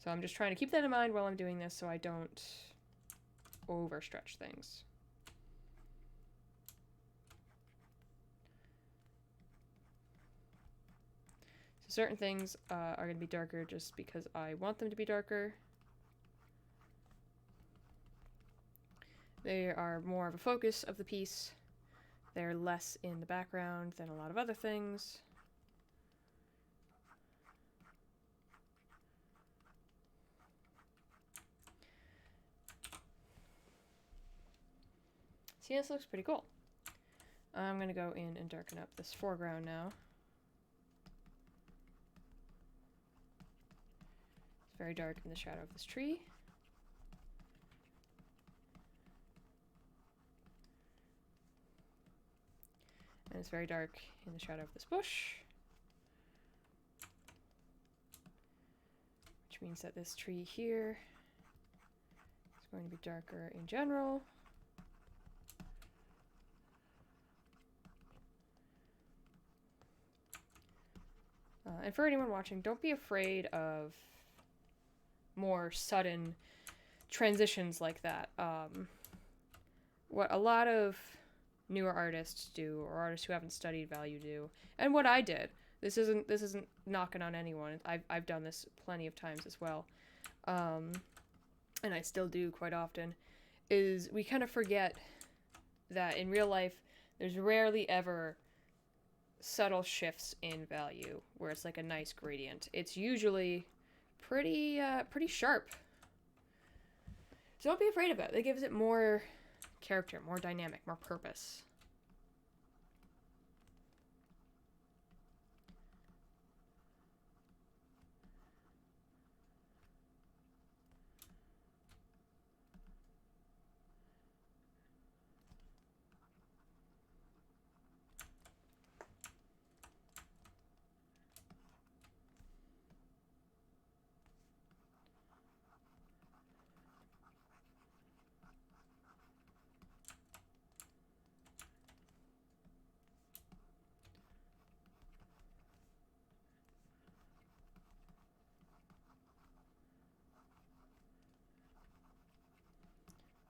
[SPEAKER 1] So I'm just trying to keep that in mind while I'm doing this so I don't overstretch things. So certain things are going to be darker just because I want them to be darker. They are more of a focus of the piece. They're less in the background than a lot of other things. See, this looks pretty cool. I'm going to go in and darken up this foreground now. It's very dark in the shadow of this tree. And it's very dark in the shadow of this bush. Which means that this tree here is going to be darker in general. And for anyone watching, don't be afraid of more sudden transitions like that. What a lot of newer artists do, or artists who haven't studied value do, and what I did. This isn't knocking on anyone. I've done this plenty of times as well, and I still do quite often. Is we kind of forget that in real life, there's rarely ever subtle shifts in value where it's like a nice gradient. It's usually pretty sharp. So don't be afraid of it. It gives it more character, more dynamic, more purpose.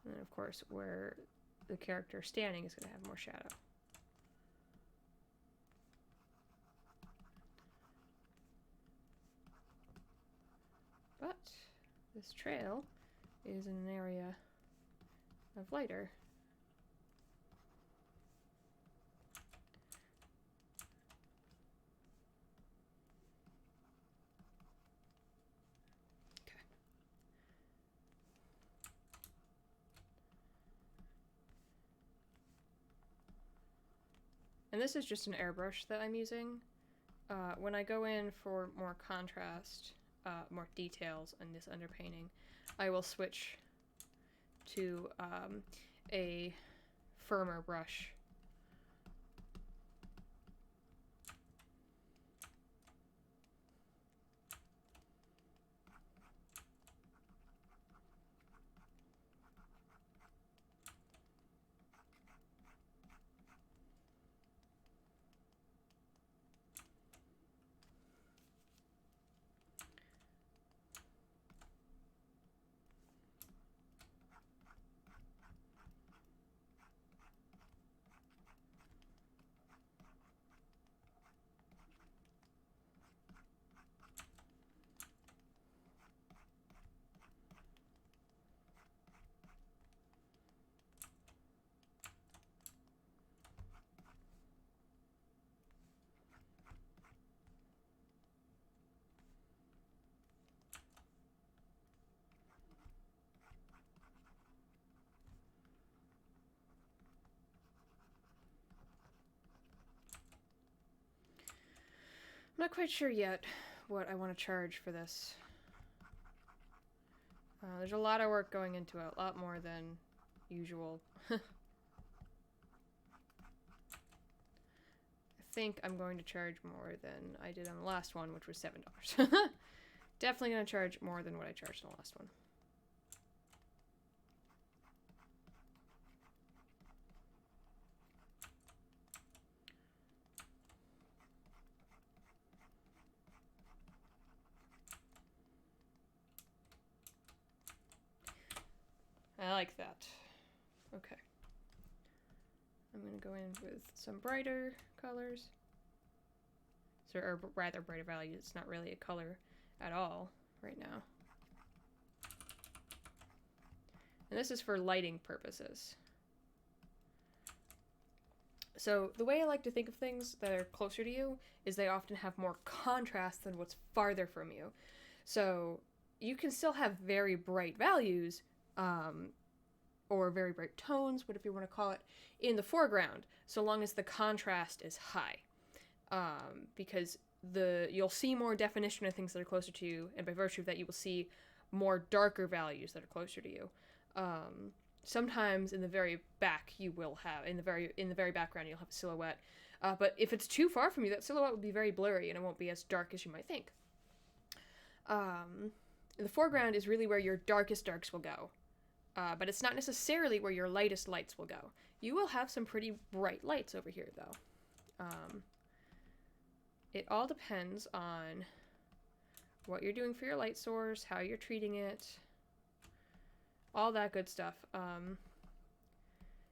[SPEAKER 1] And then, of course, where the character standing is going to have more shadow. But this trail is in an area of lighter. And this is just an airbrush that I'm using. When I go in for more contrast, more details in this underpainting, I will switch to a firmer brush. I'm not quite sure yet what I want to charge for this. There's a lot of work going into it, a lot more than usual. I think I'm going to charge more than I did on the last one, which was $7. Definitely going to charge more than what I charged on the last one. I like that. Okay. I'm going to go in with some brighter colors. So, or rather brighter values. It's not really a color at all right now. And this is for lighting purposes. So the way I like to think of things that are closer to you is they often have more contrast than what's farther from you. So you can still have very bright values, or very bright tones, whatever you want to call it, in the foreground, so long as the contrast is high. Because you'll see more definition of things that are closer to you, and by virtue of that you will see more darker values that are closer to you. Sometimes in the very back you will have, in the very background you'll have a silhouette, but if it's too far from you, that silhouette will be very blurry and it won't be as dark as you might think. The foreground is really where your darkest darks will go, but it's not necessarily where your lightest lights will go. You will have some pretty bright lights over here though. It all depends on what you're doing for your light source, how you're treating it, all that good stuff.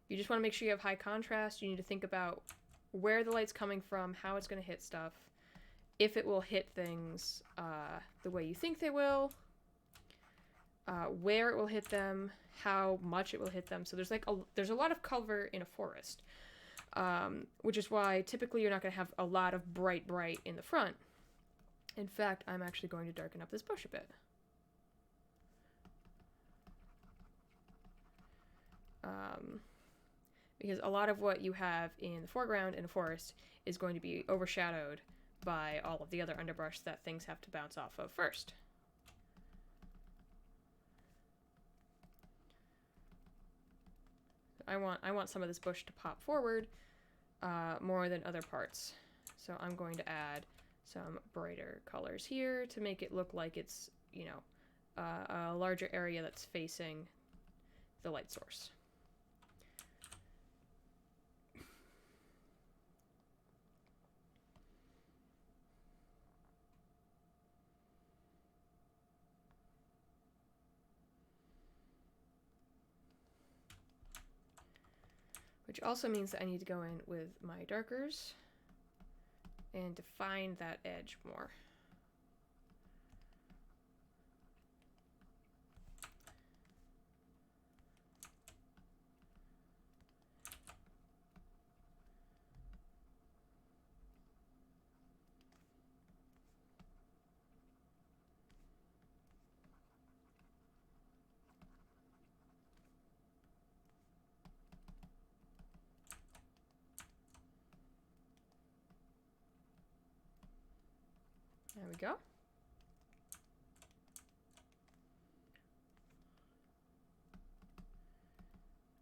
[SPEAKER 1] You just want to make sure you have high contrast. You need to think about where the light's coming from, how it's going to hit stuff, if it will hit things the way you think they will, where it will hit them, how much it will hit them. So there's a lot of cover in a forest, which is why typically you're not going to have a lot of bright in the front. In fact, I'm actually going to darken up this bush a bit. Because a lot of what you have in the foreground in a forest is going to be overshadowed by all of the other underbrush that things have to bounce off of first. I want some of this bush to pop forward more than other parts. So I'm going to add some brighter colors here to make it look like it's, you know, a larger area that's facing the light source. Which also means that I need to go in with my darkers and define that edge more. There we go.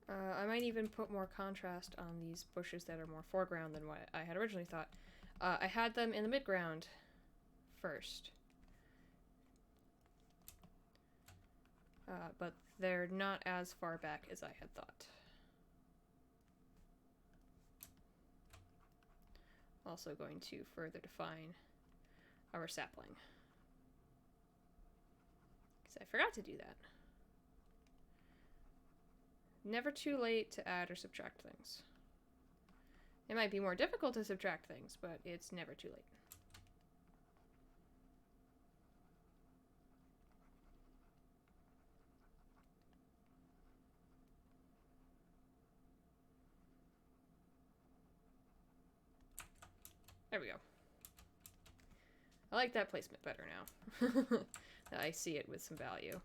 [SPEAKER 1] I might even put more contrast on these bushes that are more foreground than what I had originally thought. I had them in the midground first. But they're not as far back as I had thought. Also going to further define our sapling. Because I forgot to do that. Never too late to add or subtract things. It might be more difficult to subtract things, but it's never too late. There we go. I like that placement better now. I see it with some value.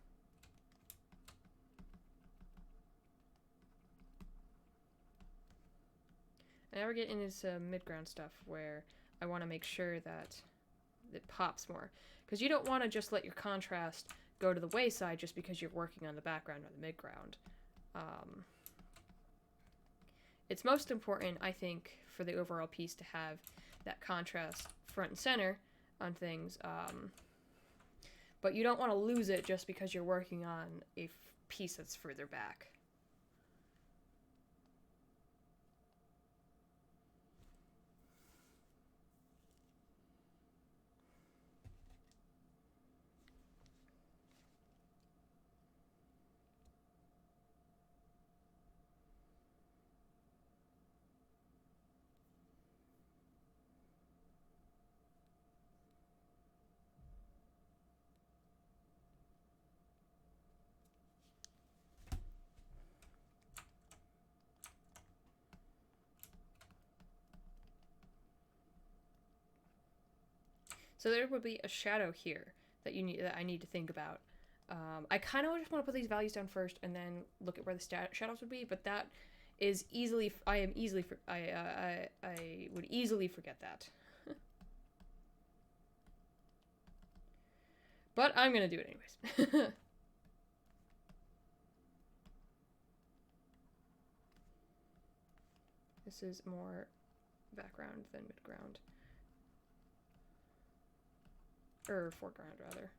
[SPEAKER 1] Now we're getting into some midground stuff where I want to make sure that it pops more. Because you don't want to just let your contrast go to the wayside just because you're working on the background or the midground. It's most important, I think, for the overall piece to have that contrast front and center on things, but you don't want to lose it just because you're working on a piece that's further back. So there would be a shadow here that I need to think about. I kind of just want to put these values down first and then look at where the shadows would be, but that is easily, I would easily forget that. But I'm gonna do it anyways. This is more background than midground. Or foreground, rather.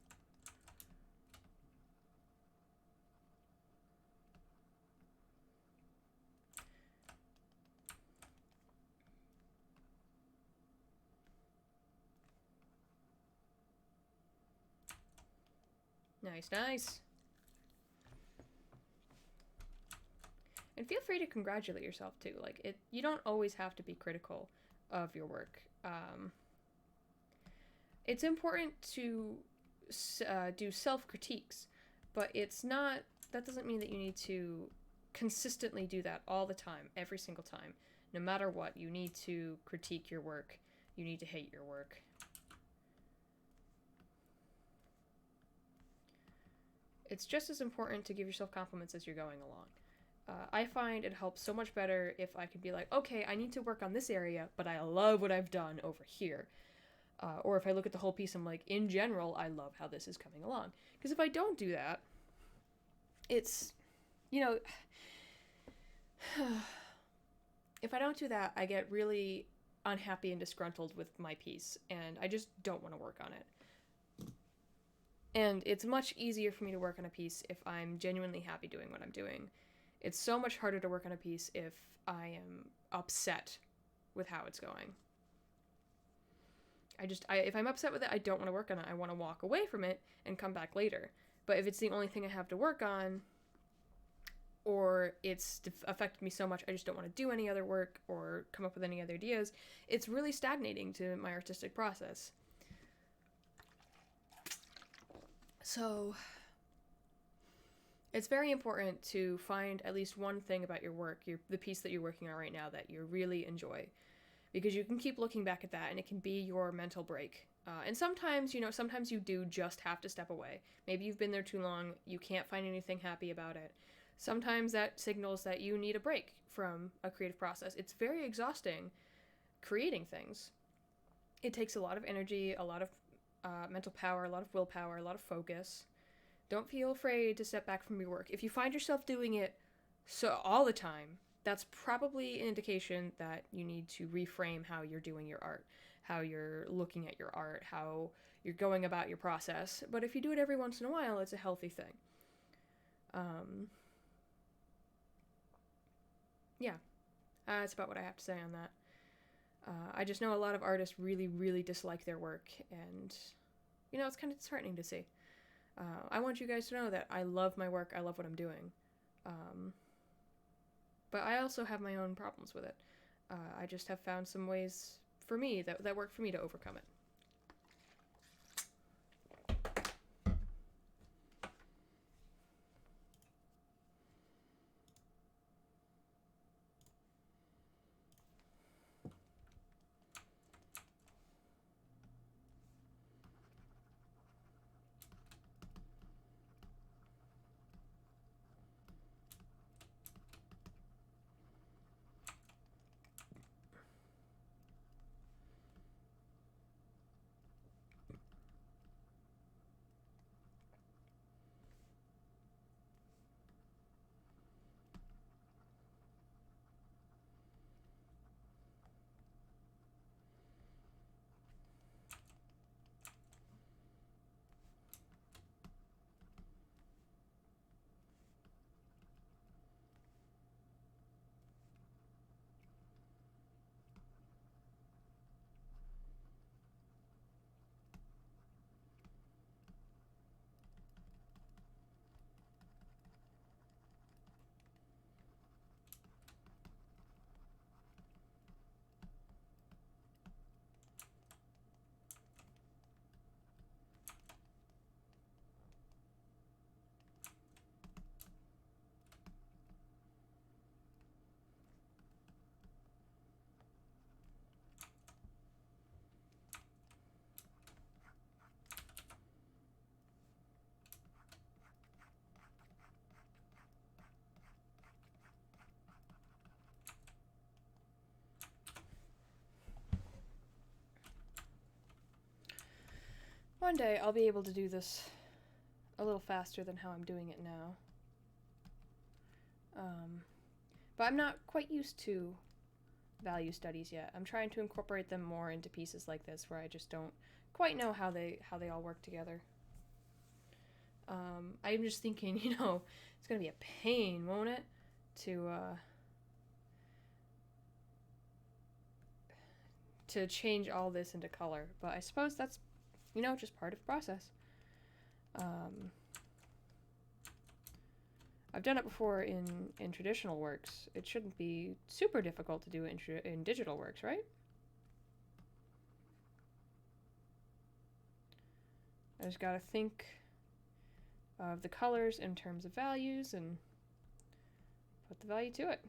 [SPEAKER 1] Nice, nice. And feel free to congratulate yourself too. Like, you don't always have to be critical of your work. It's important to do self-critiques, but that doesn't mean that you need to consistently do that all the time, every single time. No matter what, you need to critique your work. You need to hate your work. It's just as important to give yourself compliments as you're going along. I find it helps so much better if I could be like, okay, I need to work on this area, but I love what I've done over here. Or if I look at the whole piece, I'm like, in general, I love how this is coming along. Because if I don't do that, it's, if I don't do that, I get really unhappy and disgruntled with my piece, and I just don't want to work on it. And it's much easier for me to work on a piece if I'm genuinely happy doing what I'm doing. It's so much harder to work on a piece if I am upset with how it's going. If I'm upset with it, I don't want to work on it. I want to walk away from it and come back later. But if it's the only thing I have to work on, or it's affected me so much I just don't want to do any other work or come up with any other ideas, it's really stagnating to my artistic process. So it's very important to find at least one thing about your work, the piece that you're working on right now, that you really enjoy. Because you can keep looking back at that, and it can be your mental break. And sometimes, sometimes you do just have to step away. Maybe you've been there too long, you can't find anything happy about it. Sometimes that signals that you need a break from a creative process. It's very exhausting creating things. It takes a lot of energy, a lot of mental power, a lot of willpower, a lot of focus. Don't feel afraid to step back from your work. If you find yourself doing it all the time, that's probably an indication that you need to reframe how you're doing your art, how you're looking at your art, how you're going about your process. But if you do it every once in a while, it's a healthy thing. Yeah, that's about what I have to say on that. I just know a lot of artists really, really dislike their work, and, it's kind of disheartening to see. I want you guys to know that I love my work, I love what I'm doing. But I also have my own problems with it. I just have found some ways for me that work for me to overcome it. one day I'll be able to do this a little faster than how I'm doing it now. But I'm not quite used to value studies yet. I'm trying to incorporate them more into pieces like this where I just don't quite know how they all work together. I'm just thinking, you know, it's gonna be a pain, won't it, to change all this into color. But I suppose that's, you know, just part of the process. I've done it before in traditional works. It shouldn't be super difficult to do in digital works, right? I just gotta think of the colors in terms of values and put the value to it.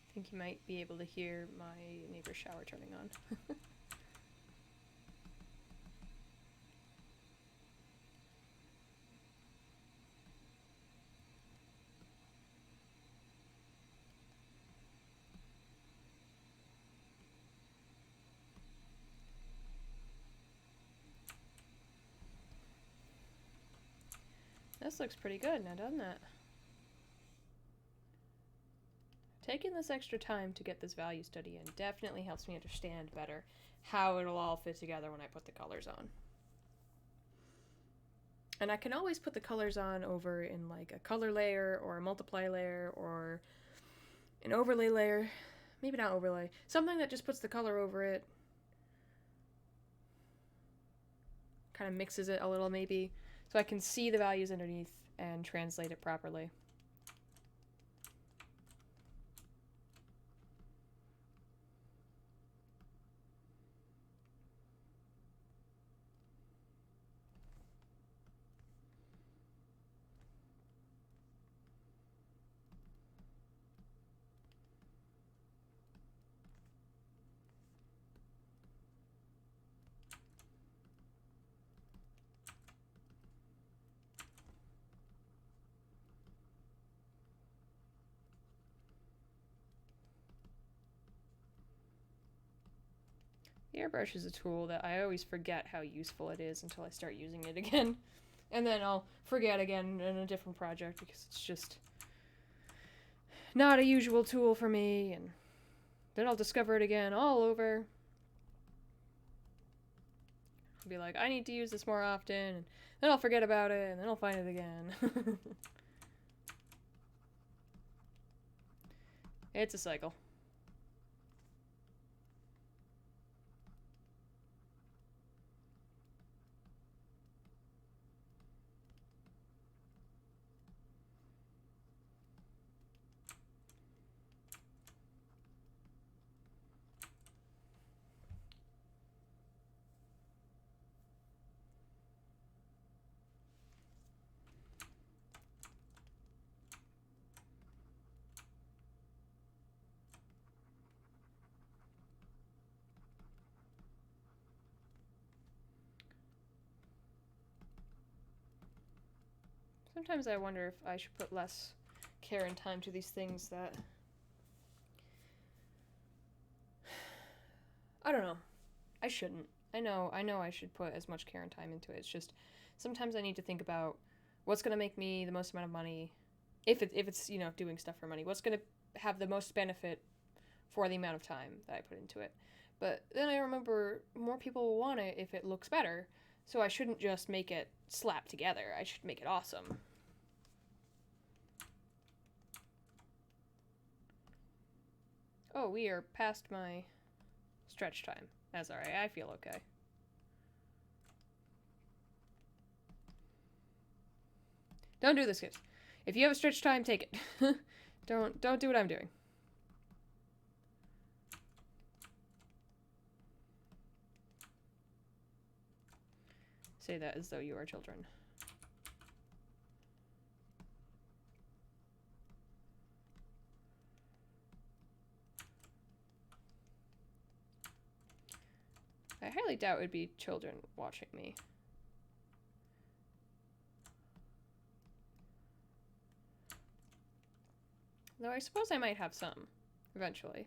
[SPEAKER 1] I think you might be able to hear my neighbor's shower turning on. This looks pretty good now, doesn't it? Taking this extra time to get this value study in definitely helps me understand better how it'll all fit together when I put the colors on. And I can always put the colors on over in like a color layer or a multiply layer or an overlay layer. Maybe not overlay. Something that just puts the color over it. Kind of mixes it a little maybe. So I can see the values underneath and translate it properly. The airbrush is a tool that I always forget how useful it is until I start using it again. And then I'll forget again in a different project because it's just not a usual tool for me. And then I'll discover it again all over. I'll be like, I need to use this more often. And then I'll forget about it and then I'll find it again. It's a cycle. Sometimes I wonder if I should put less care and time to these things that... I don't know. I shouldn't. I know I should put as much care and time into it. It's just sometimes I need to think about what's going to make me the most amount of money. If it's, you know, doing stuff for money. What's going to have the most benefit for the amount of time that I put into it. But then I remember more people will want it if it looks better. So I shouldn't just make it slap together. I should make it awesome. Oh, we are past my stretch time. That's alright. I feel okay. Don't do this, kids. If you have a stretch time, take it. Don't do what I'm doing. say that as though you are children. I highly doubt it would be children watching me. Though I suppose I might have some, eventually.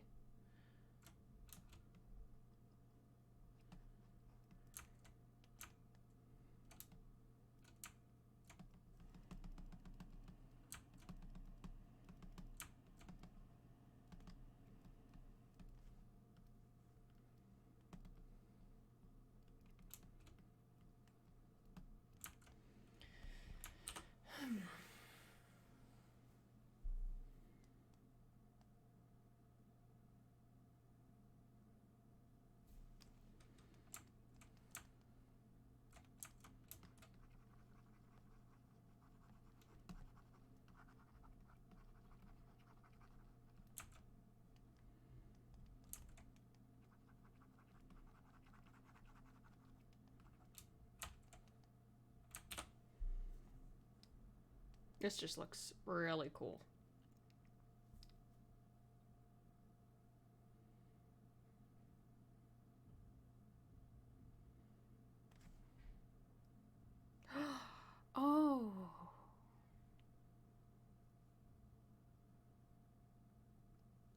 [SPEAKER 1] This just looks really cool. Oh.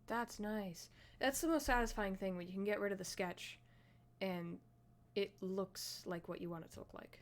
[SPEAKER 1] That's nice. That's the most satisfying thing, when you can get rid of the sketch and it looks like what you want it to look like.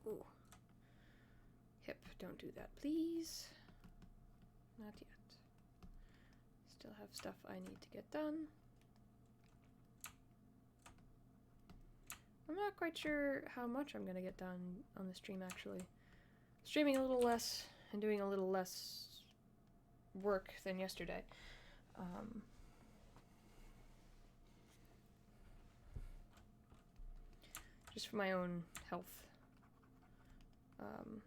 [SPEAKER 1] Ooh. Hip, don't do that, please. Not yet. Still have stuff I need to get done. I'm not quite sure how much I'm gonna get done on the stream, actually. Streaming a little less and doing a little less work than yesterday. Just for my own health.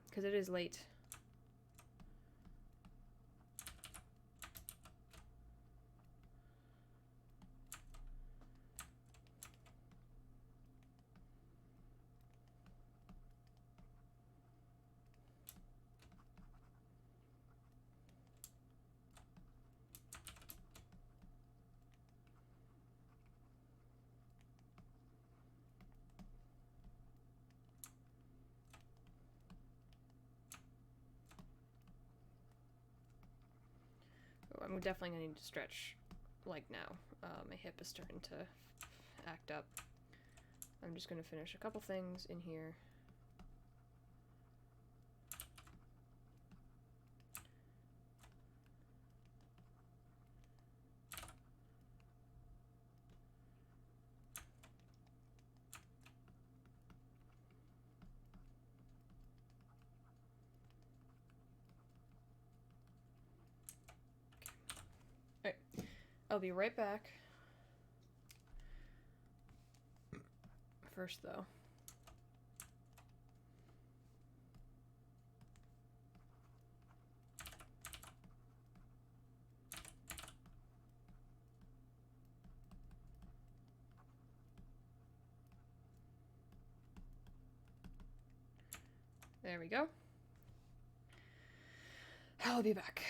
[SPEAKER 1] Because it is late. I'm definitely gonna need to stretch, like, now. My hip is starting to act up. I'm just gonna finish a couple things in here. Alright, I'll be right back. First, though. There we go. I'll be back.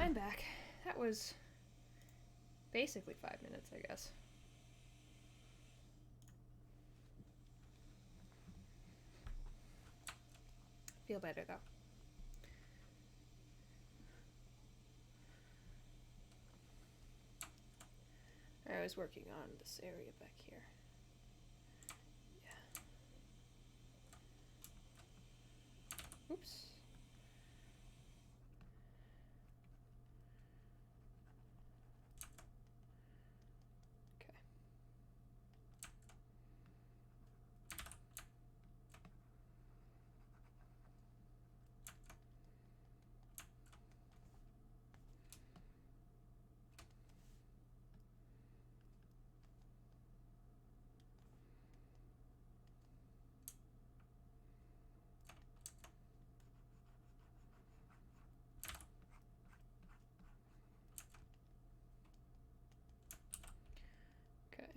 [SPEAKER 1] I'm back. That was basically 5 minutes, I guess. Feel better though. I was working on this area back here. Yeah. Oops. Okay. Okay.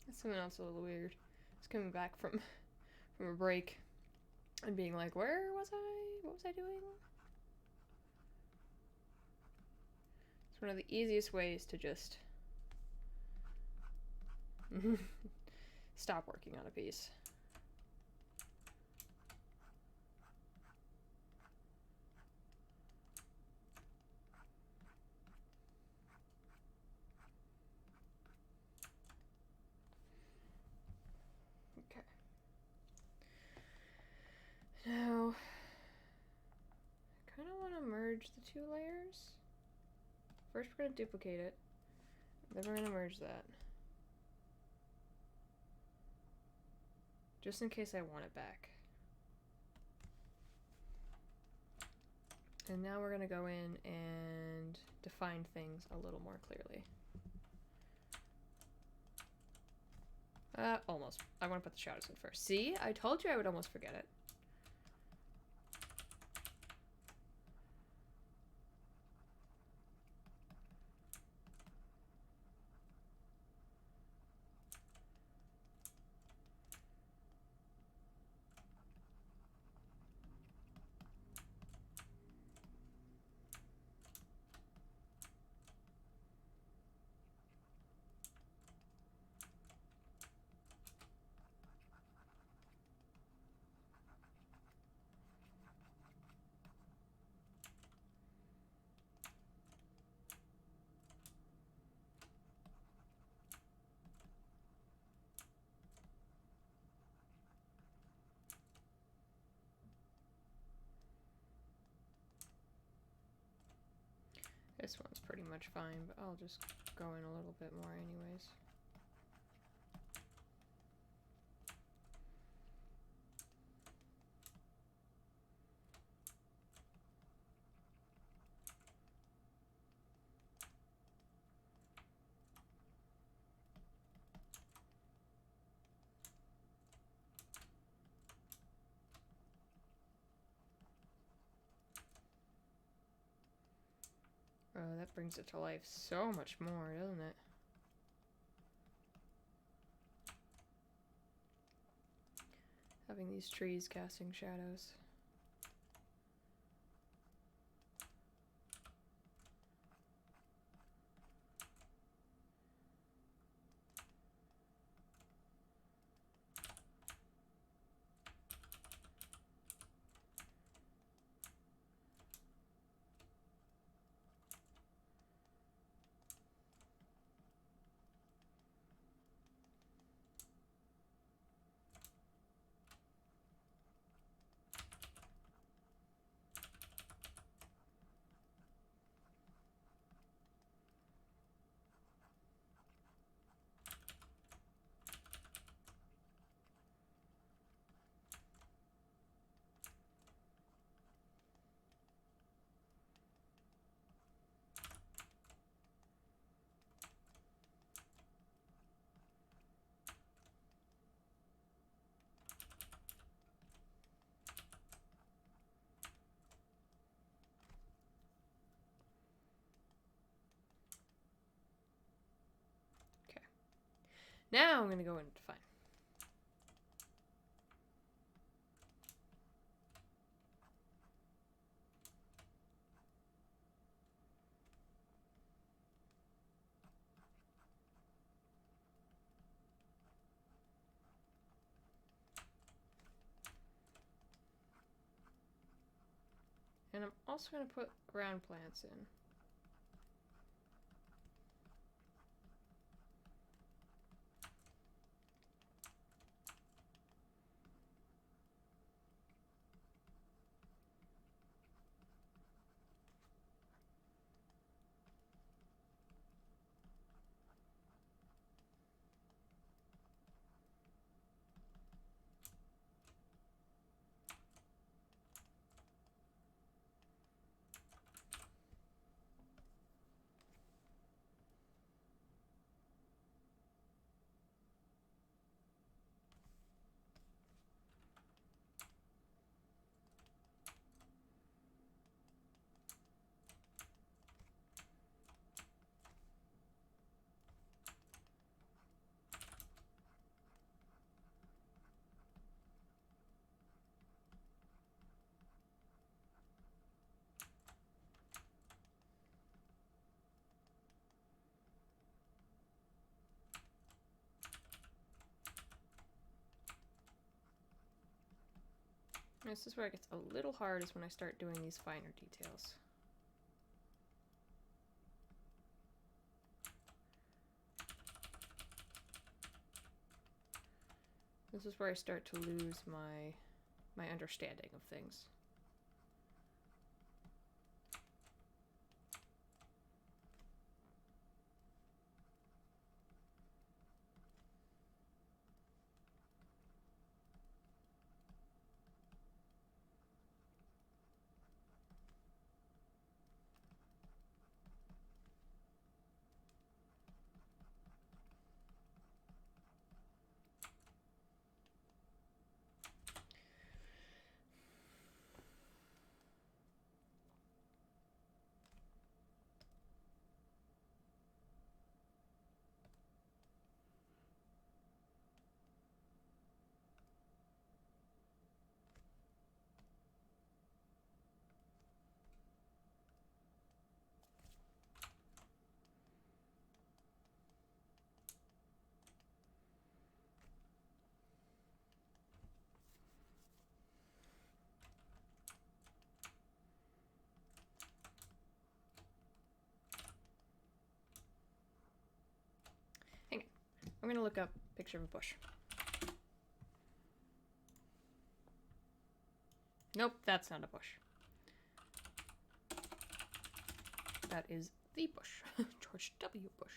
[SPEAKER 1] That's something else a little weird. It's coming back from a break and being like, where was I? What was I doing? It's one of the easiest ways to just stop working on a piece. Okay. Now, I kind of want to merge the two layers. First, we're going to duplicate it. Then we're going to merge that. Just in case I want it back. And now we're going to go in and define things a little more clearly. Almost. I want to put the shadows in first. See? I told you I would almost forget it. This one's pretty much fine, but I'll just go in a little bit more anyways. Oh, that brings it to life so much more, doesn't it? Having these trees casting shadows. Now I'm going to go and define. And I'm also going to put ground plants in. This is where it gets a little hard, is when I start doing these finer details. This is where I start to lose my understanding of things. Hang on. I'm gonna look up a picture of a bush. Nope, that's not a bush. That is the bush. George W. Bush.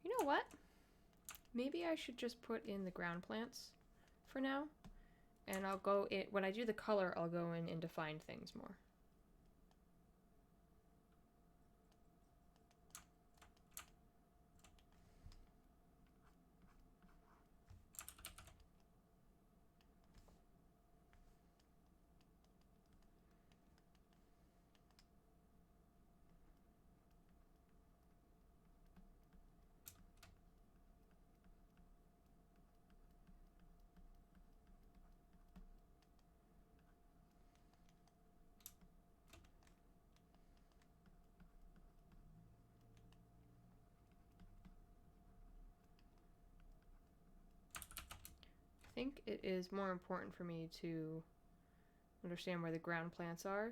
[SPEAKER 1] You know what? Maybe I should just put in the ground plants for now. And I'll go in, when I do the color, I'll go in and define things more. I think it is more important for me to understand where the ground plants are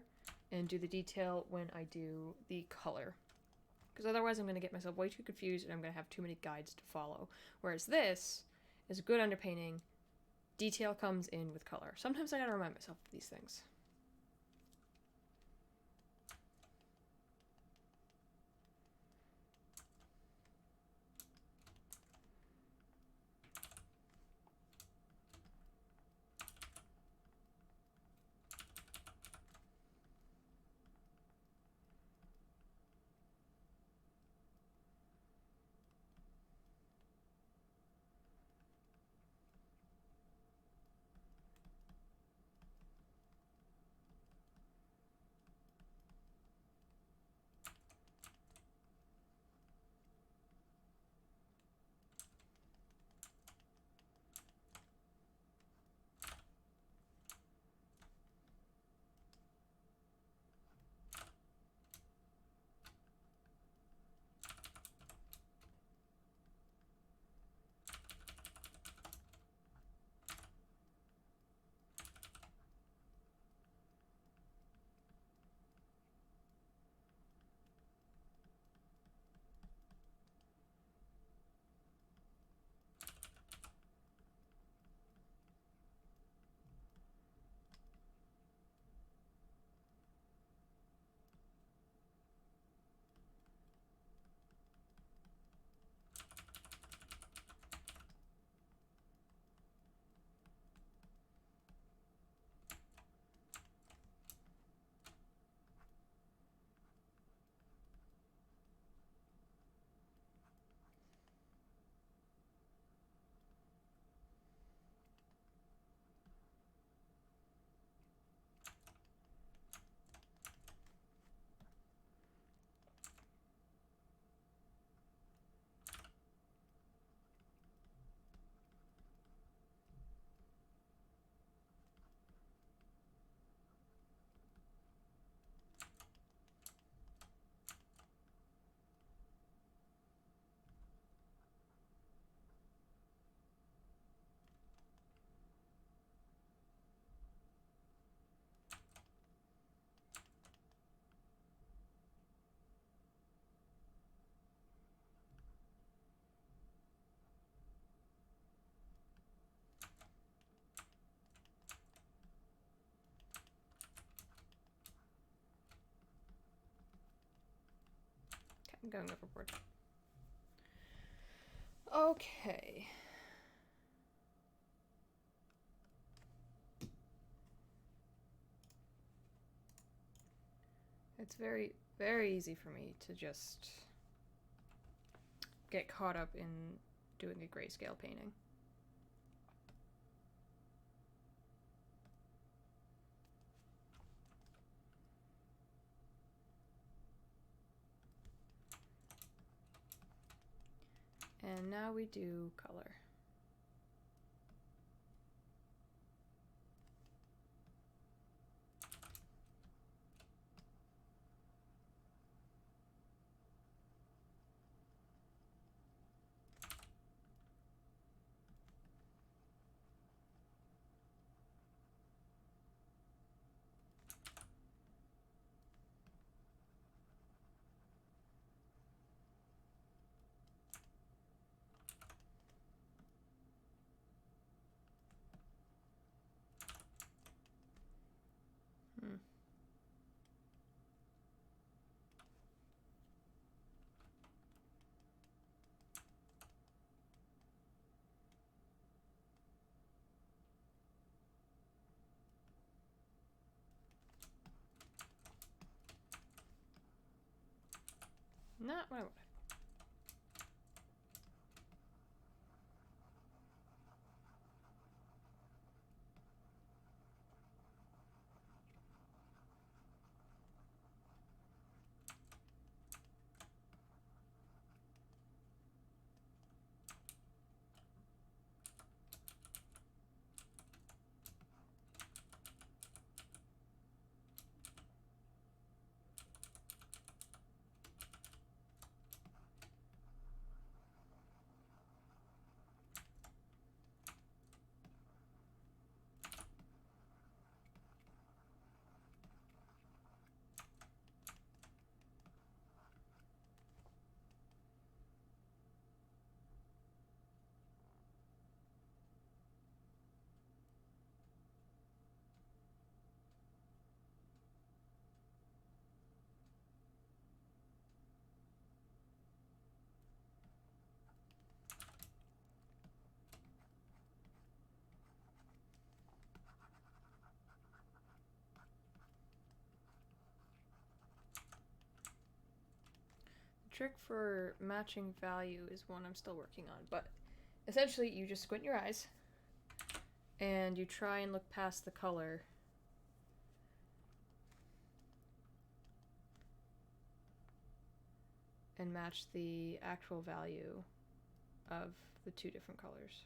[SPEAKER 1] and do the detail when I do the color. Because otherwise I'm going to get myself way too confused and I'm going to have too many guides to follow. Whereas this is a good underpainting. Detail comes in with color. Sometimes I gotta remind myself of these things. I'm going overboard. Okay. It's very, very easy for me to just get caught up in doing a grayscale painting. And now we do color. Not what I wanted. Trick for matching value is one I'm still working on, but essentially you just squint your eyes and you try and look past the color and match the actual value of the two different colors.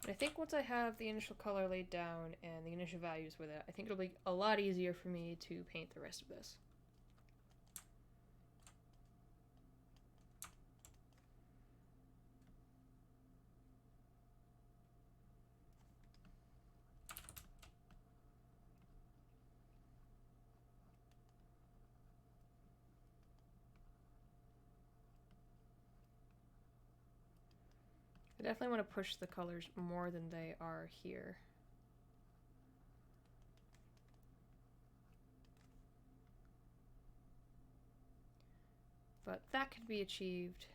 [SPEAKER 1] And I think once I have the initial color laid down and the initial values with it, I think it'll be a lot easier for me to paint the rest of this. I definitely want to push the colors more than they are here. But that could be achieved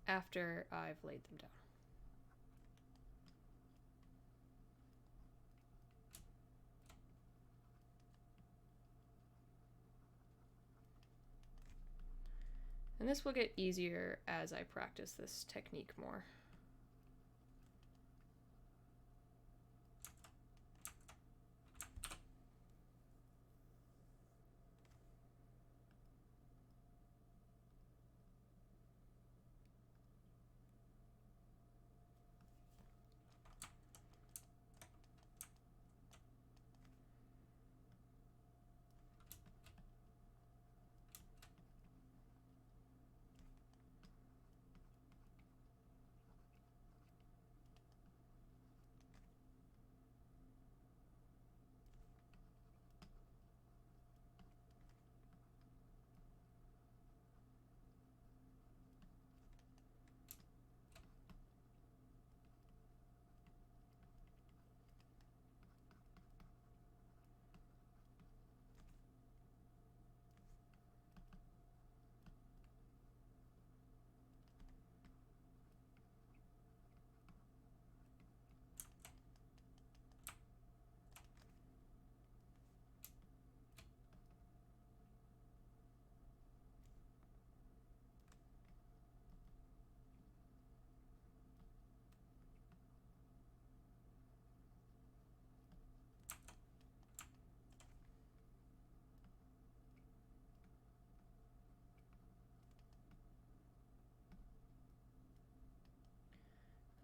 [SPEAKER 1] after I've laid them down. And this will get easier as I practice this technique more.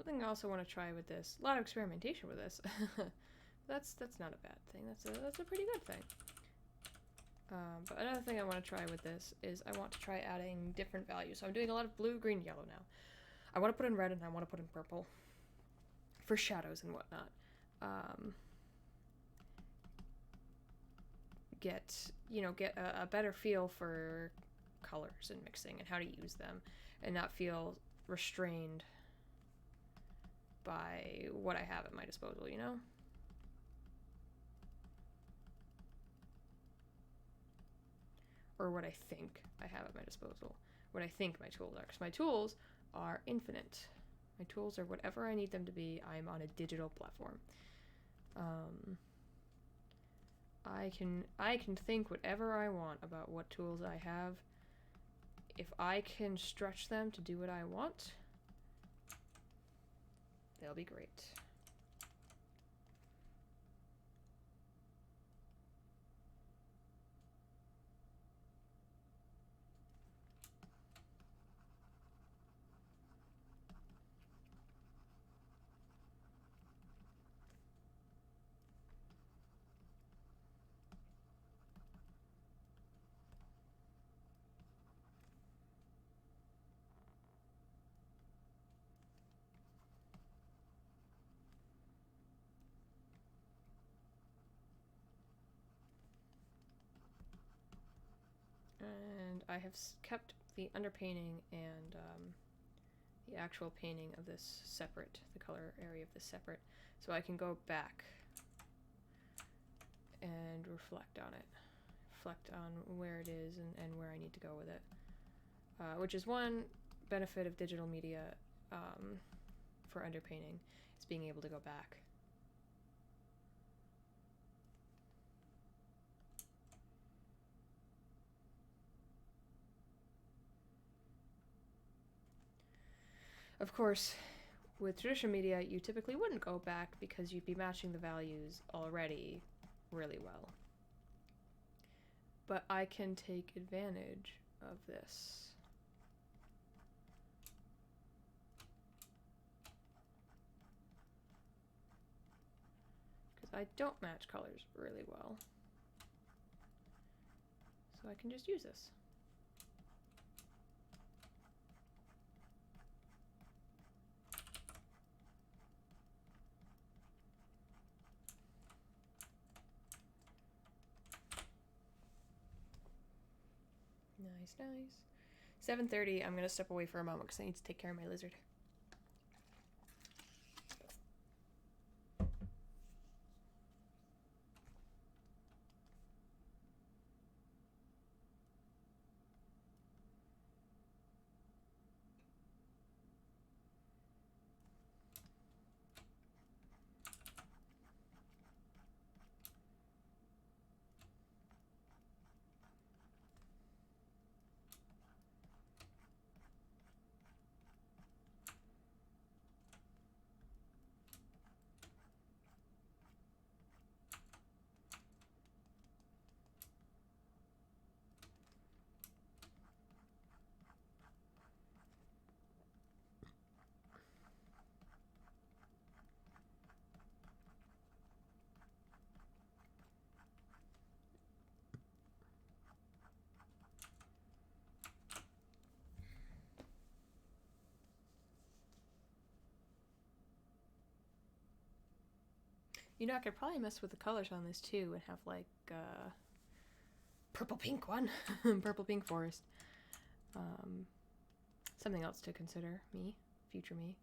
[SPEAKER 1] Something I also want to try with this, a lot of experimentation with this. That's not a bad thing. That's a pretty good thing. But another thing I want to try with this is I want to try adding different values. So I'm doing a lot of blue, green, yellow now. I want to put in red and I want to put in purple for shadows and whatnot. Get a better feel for colors and mixing and how to use them, and not feel restrained by what I have at my disposal, you know? Or what I think I have at my disposal. What I think my tools are. Because my tools are infinite. My tools are whatever I need them to be. I'm on a digital platform. I can think whatever I want about what tools I have. If I can stretch them to do what I want, they'll be great. And I have kept the underpainting and the actual painting of this separate, the color area of this separate, so I can go back and reflect on it. Reflect on where it is and where I need to go with it. Which is one benefit of digital media for underpainting, is being able to go back. Of course, with traditional media, you typically wouldn't go back because you'd be matching the values already really well. But I can take advantage of this. Because I don't match colors really well. So I can just use this. Nice, nice. 7:30, I'm gonna step away for a moment because I need to take care of my lizard. You know, I could probably mess with the colors on this too and have like purple pink one. Purple pink forest. Something else to consider. Me. Future me.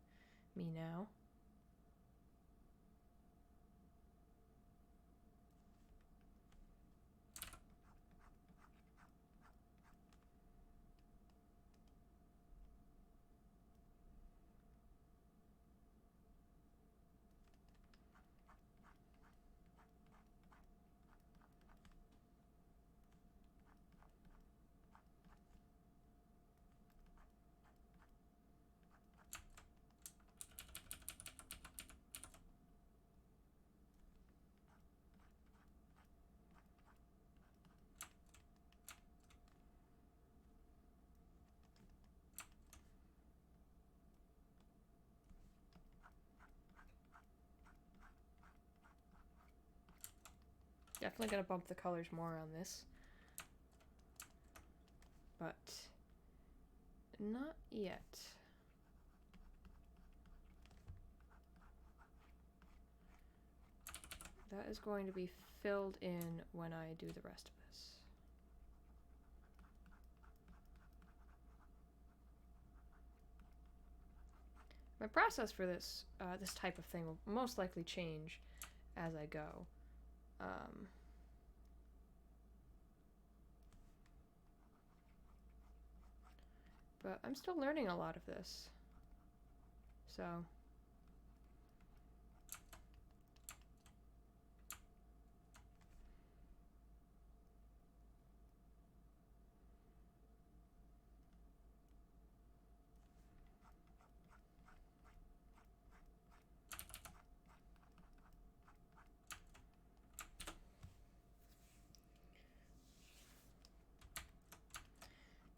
[SPEAKER 1] Me now. Definitely gonna bump the colors more on this. But not yet. That is going to be filled in when I do the rest of this. My process for this this type of thing will most likely change as I go. But I'm still learning a lot of this. So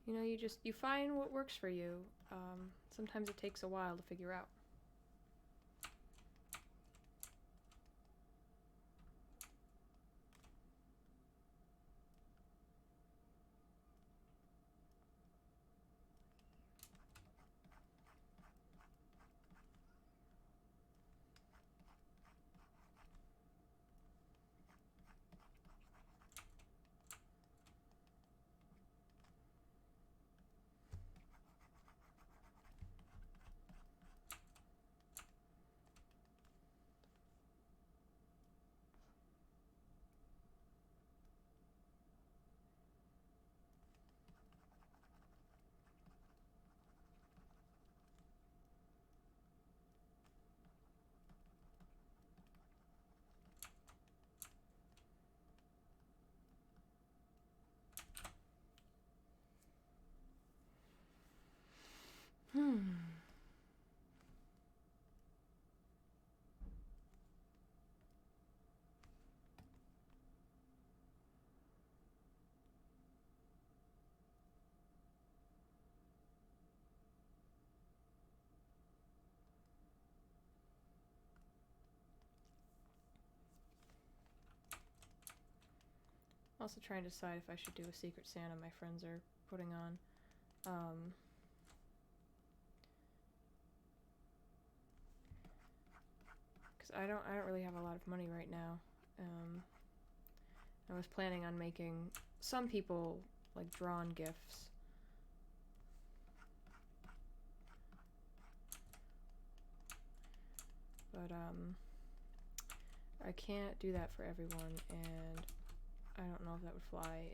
[SPEAKER 1] you know, you find what works for you. Sometimes it takes a while to figure out. Also trying to decide if I should do a Secret Santa my friends are putting on. Because I don't really have a lot of money right now. I was planning on making some people like drawn gifts. But I can't do that for everyone, and I don't know if that would fly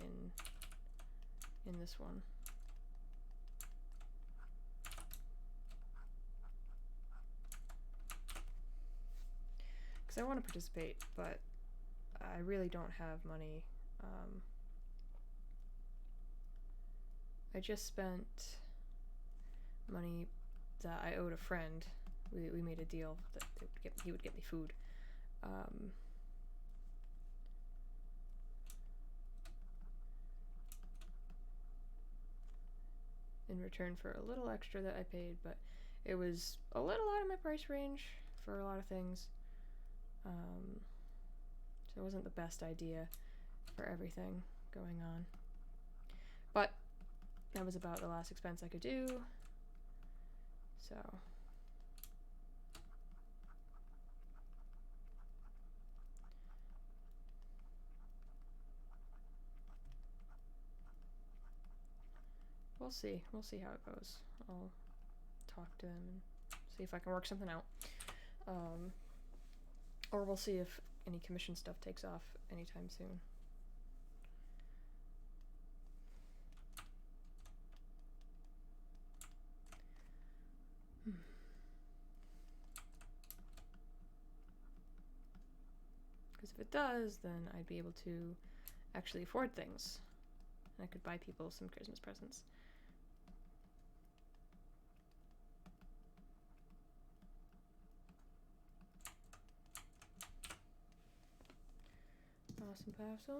[SPEAKER 1] in this one. Because I want to participate, but I really don't have money. I just spent money that I owed a friend. We made a deal that he would get me food. In return for a little extra that I paid, but it was a little out of my price range for a lot of things. So it wasn't the best idea for everything going on. But that was about the last expense I could do. So we'll see. We'll see how it goes. I'll talk to them and see if I can work something out. Or we'll see if any commission stuff takes off anytime soon. Because if it does, then I'd be able to actually afford things. And I could buy people some Christmas presents. Awesome pass on.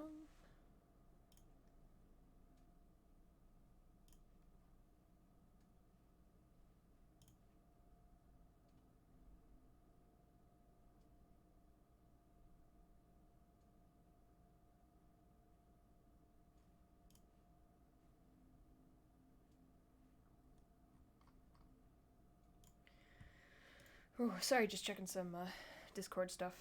[SPEAKER 1] Oh, sorry, just checking some Discord stuff.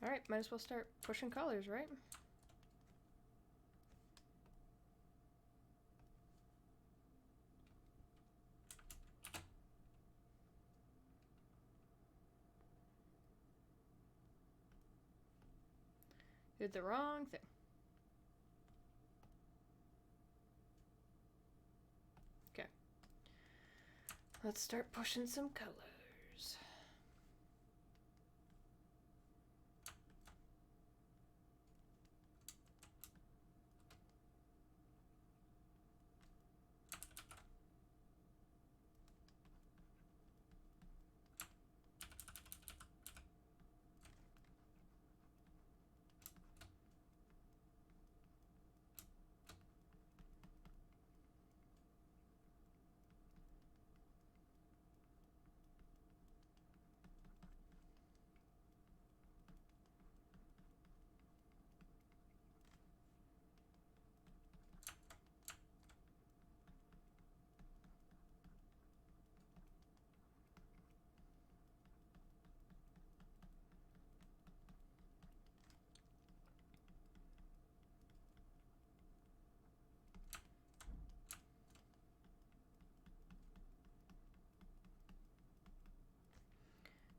[SPEAKER 1] Alright, might as well start pushing colors, right? Did the wrong thing. Okay. Let's start pushing some colors.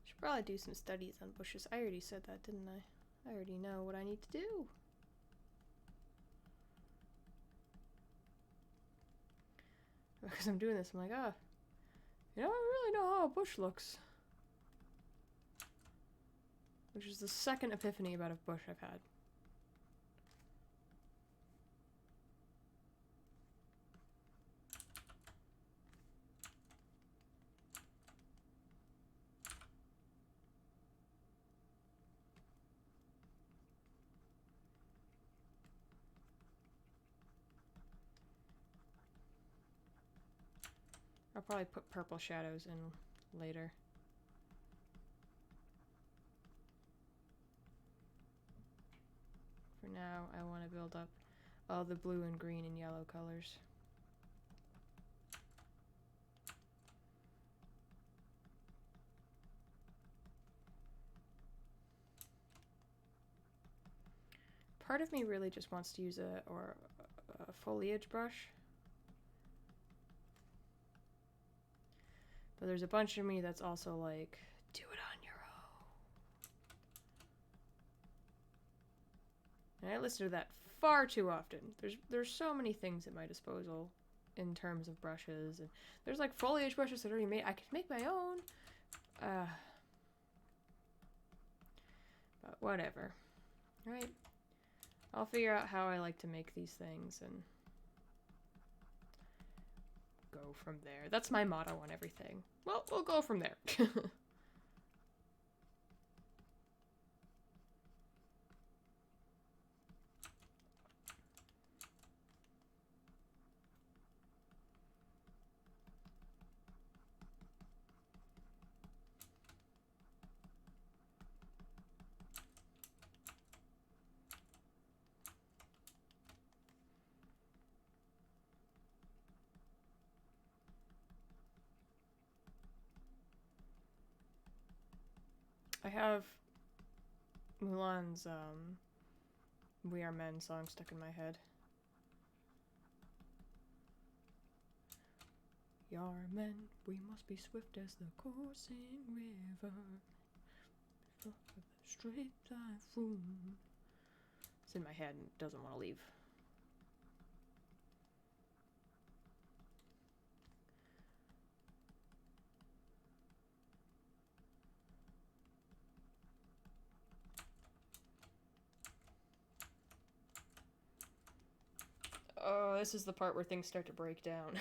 [SPEAKER 1] Should probably do some studies on bushes. I already said that, didn't I? I already know what I need to do. Because I'm doing this, I'm like, I don't really know how a bush looks. Which is the second epiphany about a bush I've had. I'll probably put purple shadows in later. For now, I want to build up all the blue and green and yellow colors. Part of me really just wants to use a foliage brush. But there's a bunch of me that's also like, do it on your own. And I listen to that far too often. There's so many things at my disposal in terms of brushes, and there's like foliage brushes that are already made. I could make my own. But whatever. Right? I'll figure out how I like to make these things and go from there. That's my motto on everything. Well, we'll go from there. I have Mulan's We Are Men song stuck in my head. We are men, we must be swift as the coursing river, straight typhoon. It's in my head and doesn't want to leave. Oh, this is the part where things start to break down.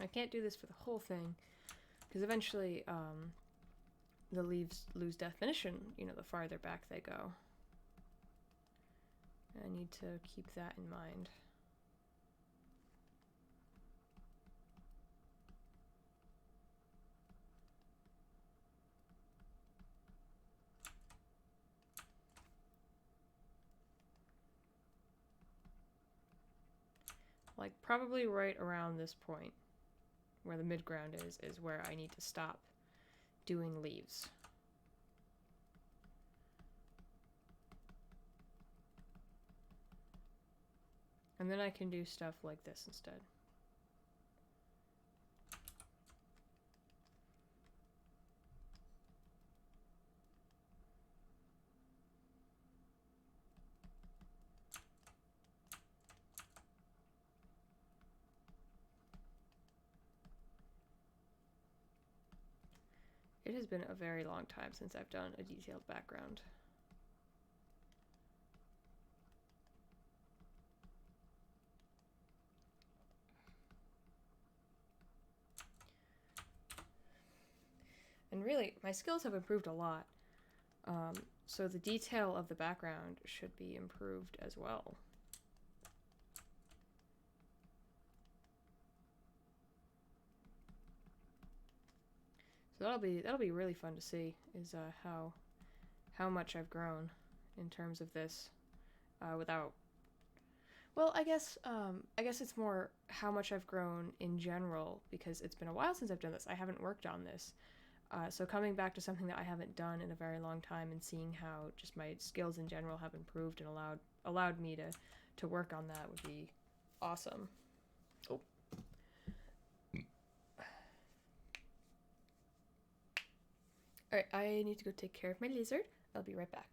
[SPEAKER 1] I can't do this for the whole thing, because eventually the leaves lose definition, you know, the farther back they go. I need to keep that in mind. Like, probably right around this point, where the midground is where I need to stop doing leaves. And then I can do stuff like this instead. It has been a very long time since I've done a detailed background. And really, my skills have improved a lot. So the detail of the background should be improved as well. So that'll be really fun to see, is how much I've grown in terms of this without. Well, I guess it's more how much I've grown in general, because it's been a while since I've done this. I haven't worked on this. So coming back to something that I haven't done in a very long time and seeing how just my skills in general have improved and allowed me to work on that would be awesome. Oh. Alright, I need to go take care of my lizard. I'll be right back.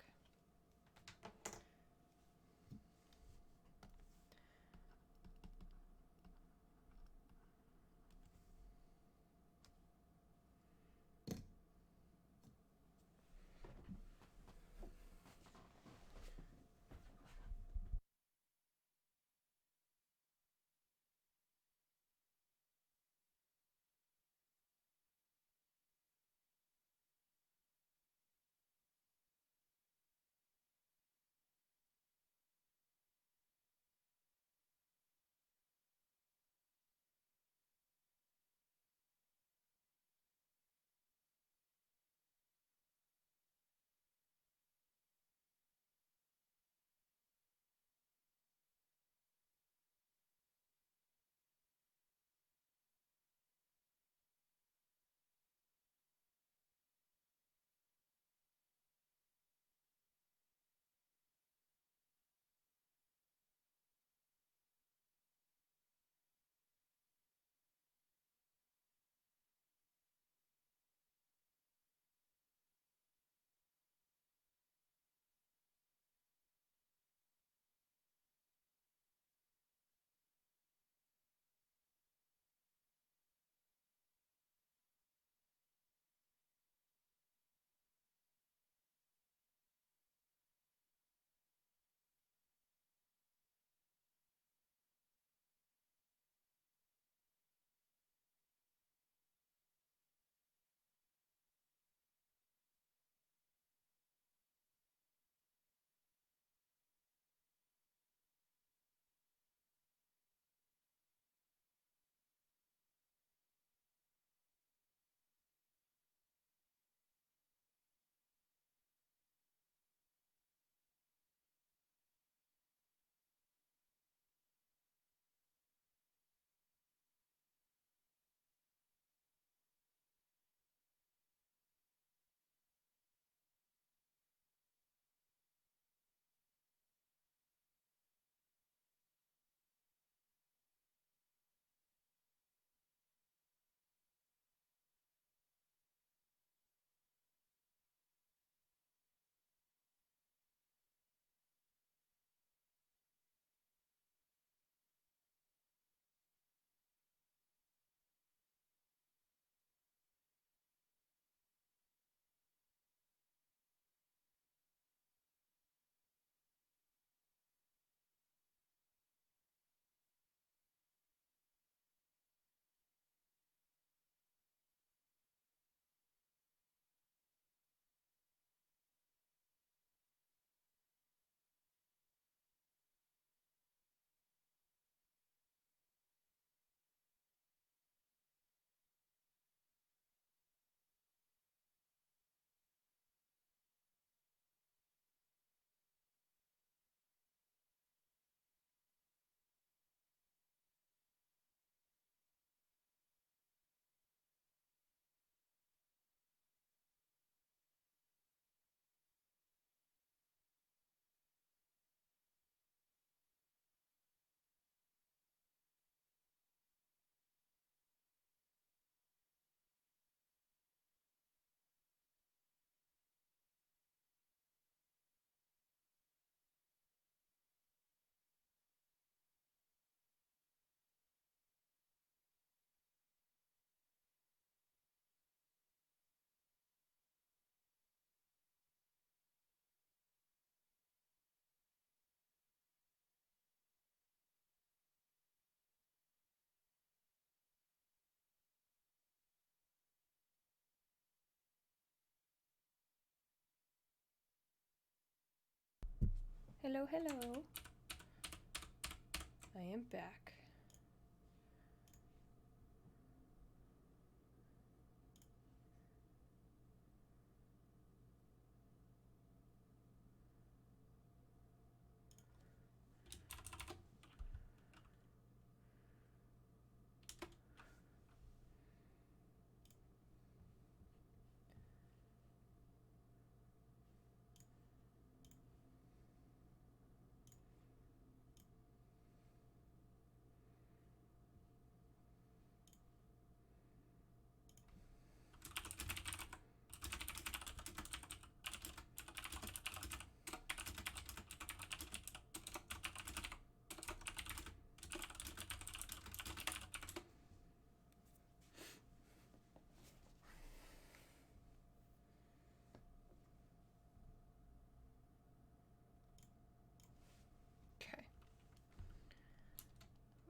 [SPEAKER 1] Hello, hello. I am back.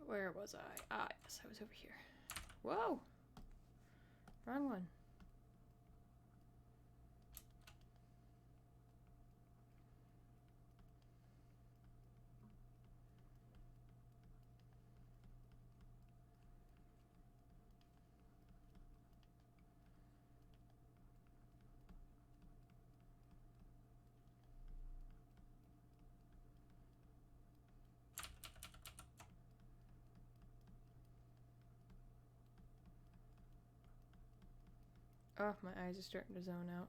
[SPEAKER 1] Where was I? Ah, yes, I was over here. Whoa! Wrong one. Oh, my eyes are starting to zone out.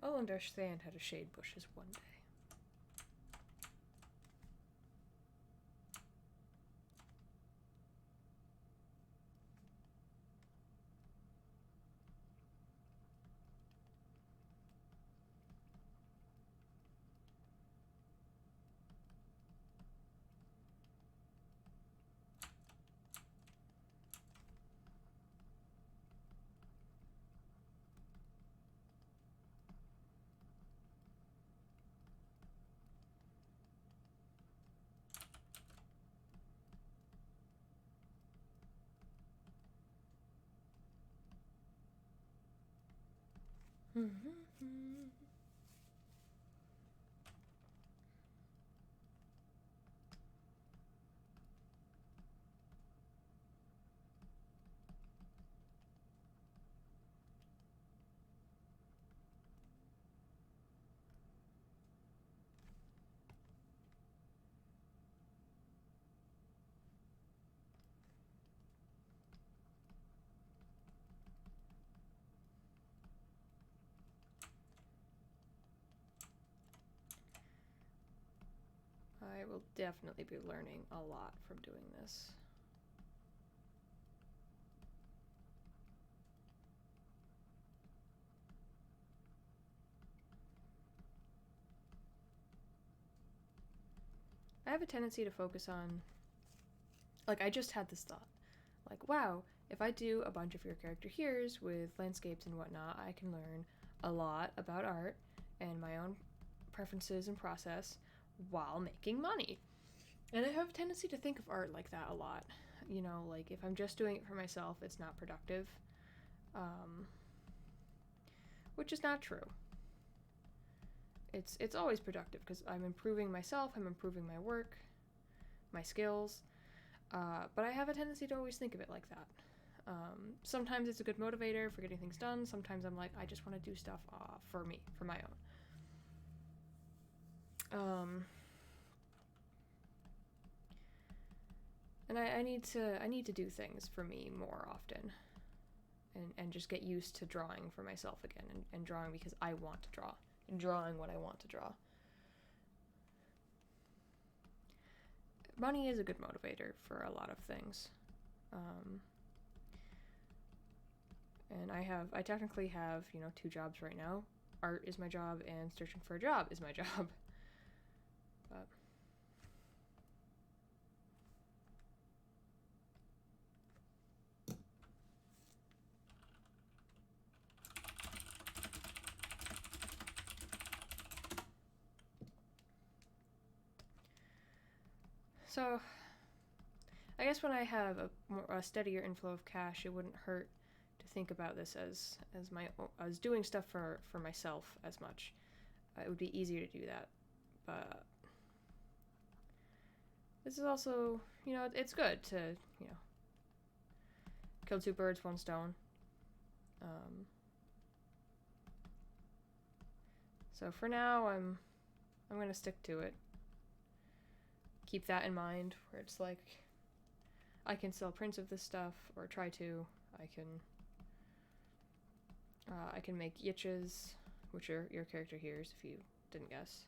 [SPEAKER 1] I'll understand how to shade bushes one day. I will definitely be learning a lot from doing this. I have a tendency to focus on, like, I just had this thought, like, wow, if I do a bunch of your character here's with landscapes and whatnot, I can learn a lot about art and my own preferences and process while making money. And I have a tendency to think of art like that a lot. You know, like, if I'm just doing it for myself, it's not productive. Which is not true. It's always productive because I'm improving myself, I'm improving my work, my skills, but I have a tendency to always think of it like that. Sometimes it's a good motivator for getting things done. Sometimes I'm like, I just want to do stuff for me, for my own. And I need to do things for me more often, and just get used to drawing for myself again, and drawing because I want to draw, and drawing what I want to draw. Money is a good motivator for a lot of things. And I technically have, 2 jobs right now. Art is my job, and searching for a job is my job. But so, I guess when I have a steadier inflow of cash, it wouldn't hurt to think about this as doing stuff for myself as much. It would be easier to do that, but this is also, it's good to, kill 2 birds, 1 stone. So for now, I'm gonna stick to it. Keep that in mind, where it's like, I can sell prints of this stuff, or try to. I can make yiches, which are your character here's, if you didn't guess.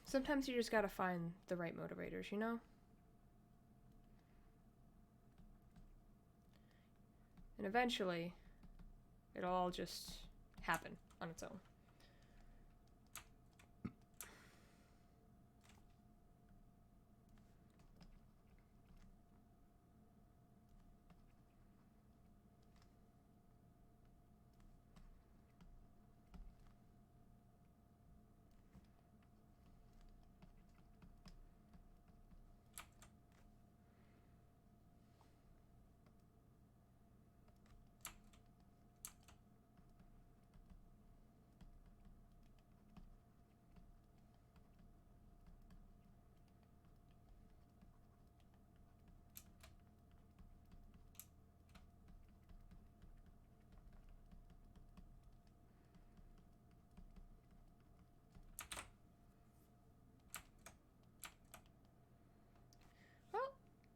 [SPEAKER 1] Sometimes you just gotta find the right motivators, And eventually, it'll all just happen on its own.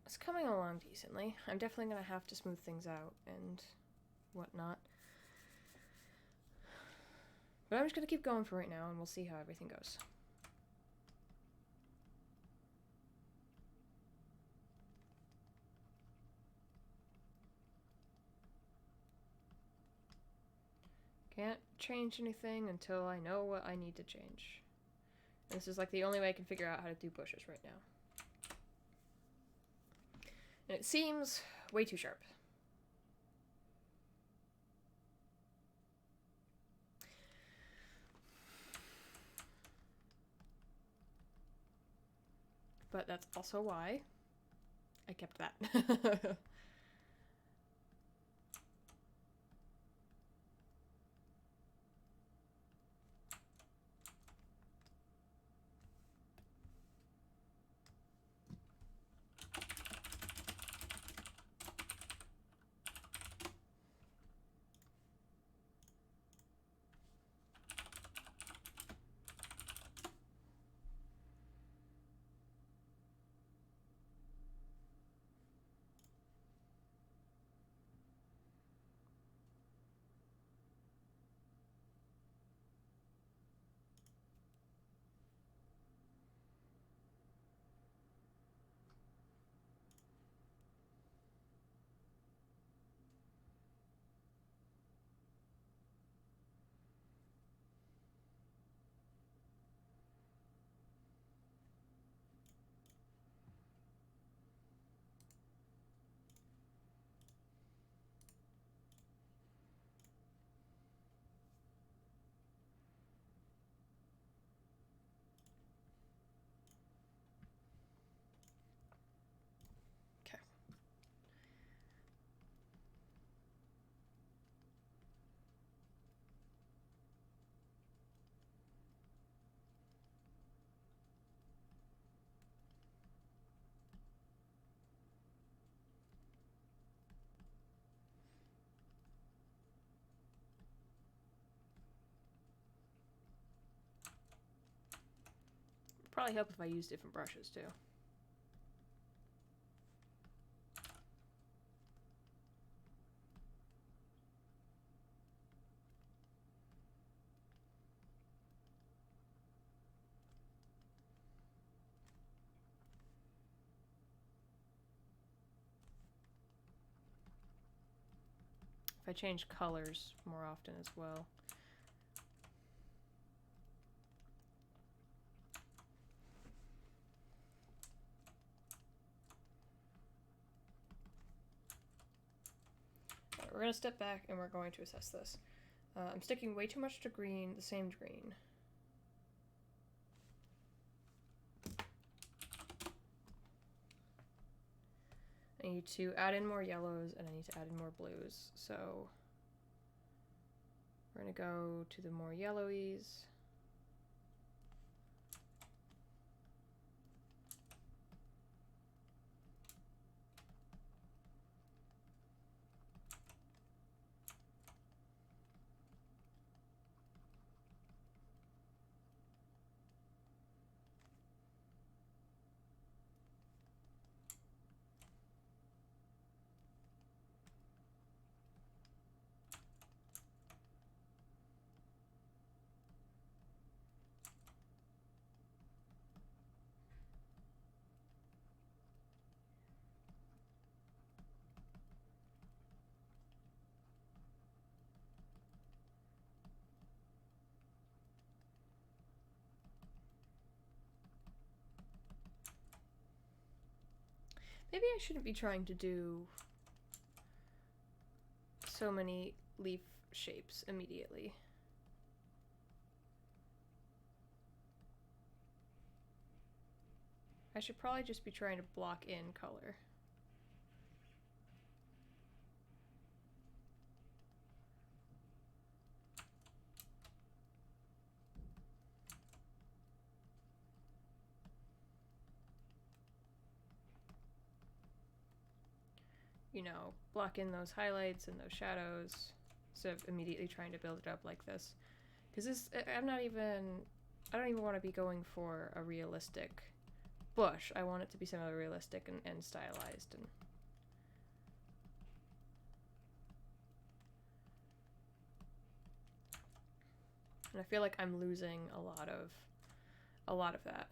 [SPEAKER 1] It's coming along decently. I'm definitely gonna have to smooth things out and whatnot. But I'm just gonna keep going for right now, and we'll see how everything goes. Can't change anything until I know what I need to change. This is like the only way I can figure out how to do bushes right now. And it seems way too sharp. But that's also why I kept that. probably help if I use different brushes too. If I change colors more often as well. Right, we're going to step back and we're going to assess this. I'm sticking way too much to green, the same green. I need to add in more yellows and I need to add in more blues. So we're going to go to the more yellowies. Maybe I shouldn't be trying to do so many leaf shapes immediately. I should probably just be trying to block in color. You know, block in those highlights and those shadows instead of immediately trying to build it up like this. Because this, I don't even want to be going for a realistic bush. I want it to be semi-realistic and stylized. And I feel like I'm losing a lot of that.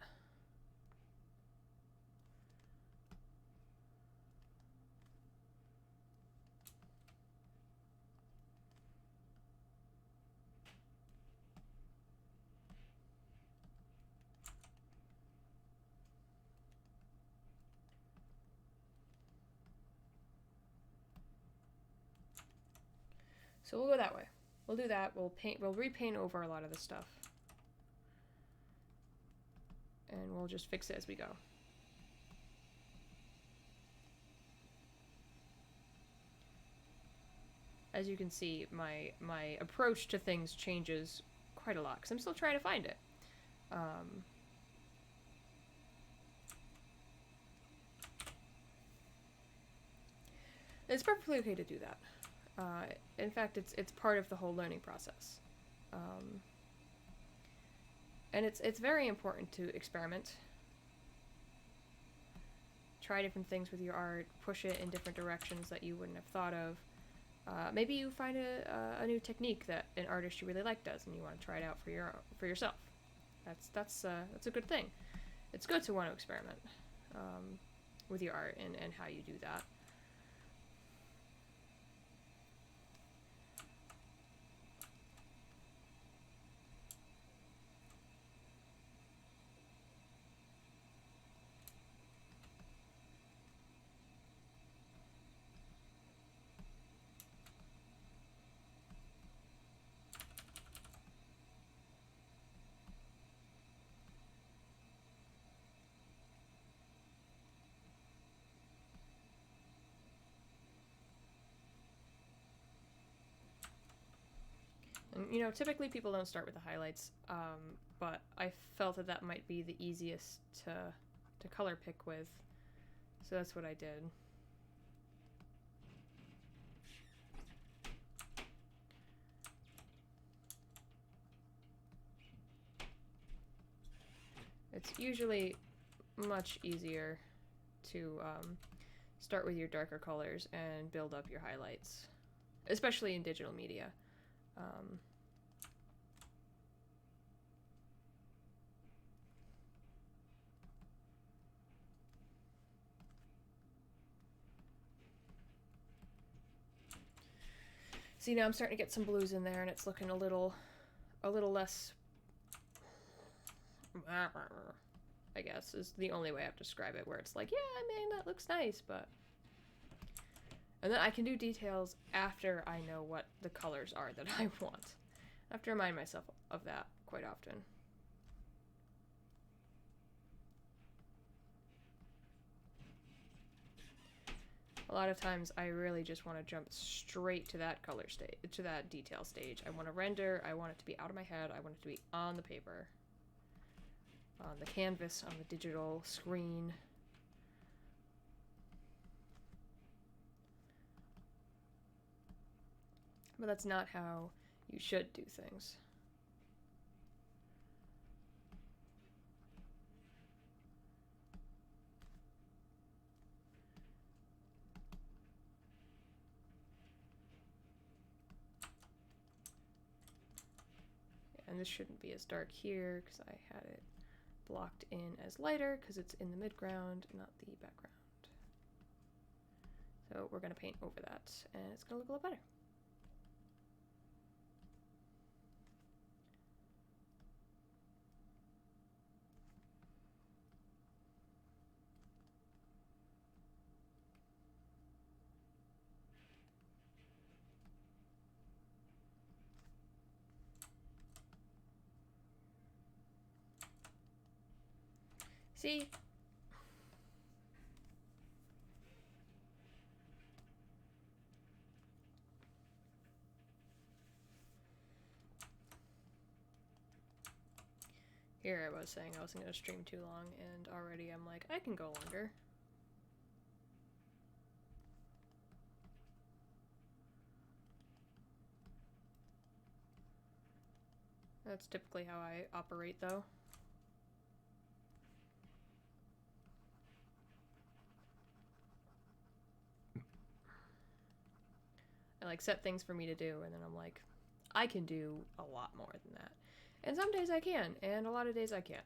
[SPEAKER 1] So we'll go that way. We'll do that. We'll repaint over a lot of the stuff. And we'll just fix it as we go. As you can see, my approach to things changes quite a lot because I'm still trying to find it. It's perfectly okay to do that. In fact, it's part of the whole learning process. And it's very important to experiment. Try different things with your art, push it in different directions that you wouldn't have thought of. Maybe you find a new technique that an artist you really like does, and you want to try it out for yourself. That's a good thing. It's good to want to experiment with your art and how you do that. And, you know, typically people don't start with the highlights, but I felt that might be the easiest to color pick with, so that's what I did. usually much easier to start with your darker colors and build up your highlights, especially in digital media. See, now I'm starting to get some blues in there, and it's looking a little less, I guess, is the only way I have to describe it, where it's like, yeah, I mean, that looks nice, but... And then I can do details after I know what the colors are that I want. I have to remind myself of that quite often. A lot of times I really just want to jump straight to that color stage, to that detail stage. I want to render, I want it to be out of my head, I want it to be on the paper, on the canvas, on the digital screen. But that's not how you should do things. And this shouldn't be as dark here because I had it blocked in as lighter because it's in the midground, not the background. So we're going to paint over that and it's going to look a little better. See? Here I was saying I wasn't going to stream too long, and already I'm like, I can go longer. That's typically how I operate, though. I like set things for me to do, and then I'm like, I can do a lot more than that. And some days I can, and a lot of days I can't.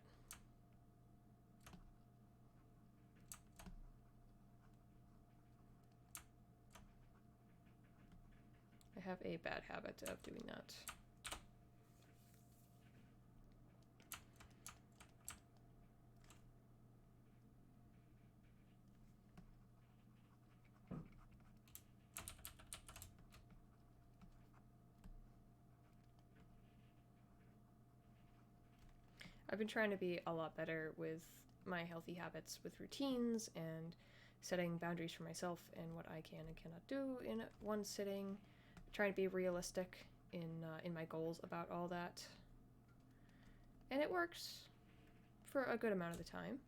[SPEAKER 1] I have a bad habit of doing that. I've been trying to be a lot better with my healthy habits, with routines, and setting boundaries for myself and what I can and cannot do in one sitting. Trying to be realistic in my goals about all that. And it works for a good amount of the time.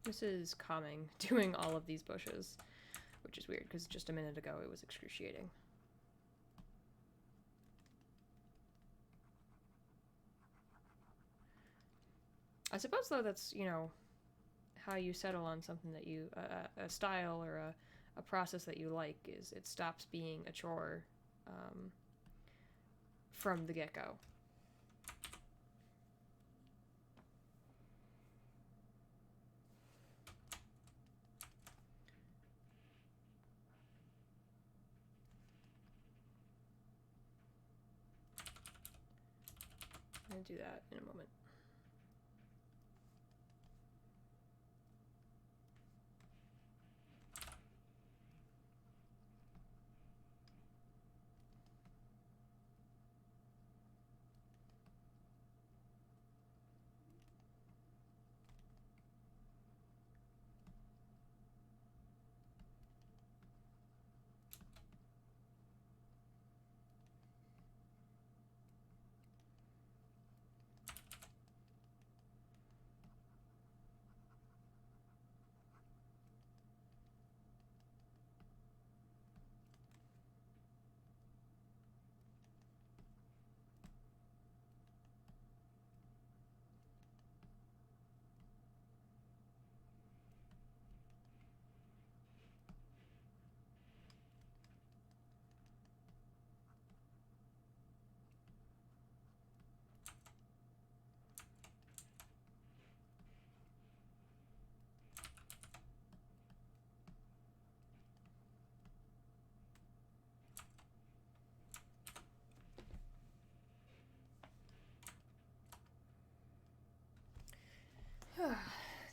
[SPEAKER 1] This is calming, doing all of these bushes, which is weird because just a minute ago it was excruciating. I suppose, though, that's, you know, how you settle on something that you, a style or a process that you like, is it stops being a chore from the get-go. I'm gonna do that in a moment.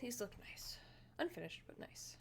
[SPEAKER 1] These look nice. Unfinished, but nice.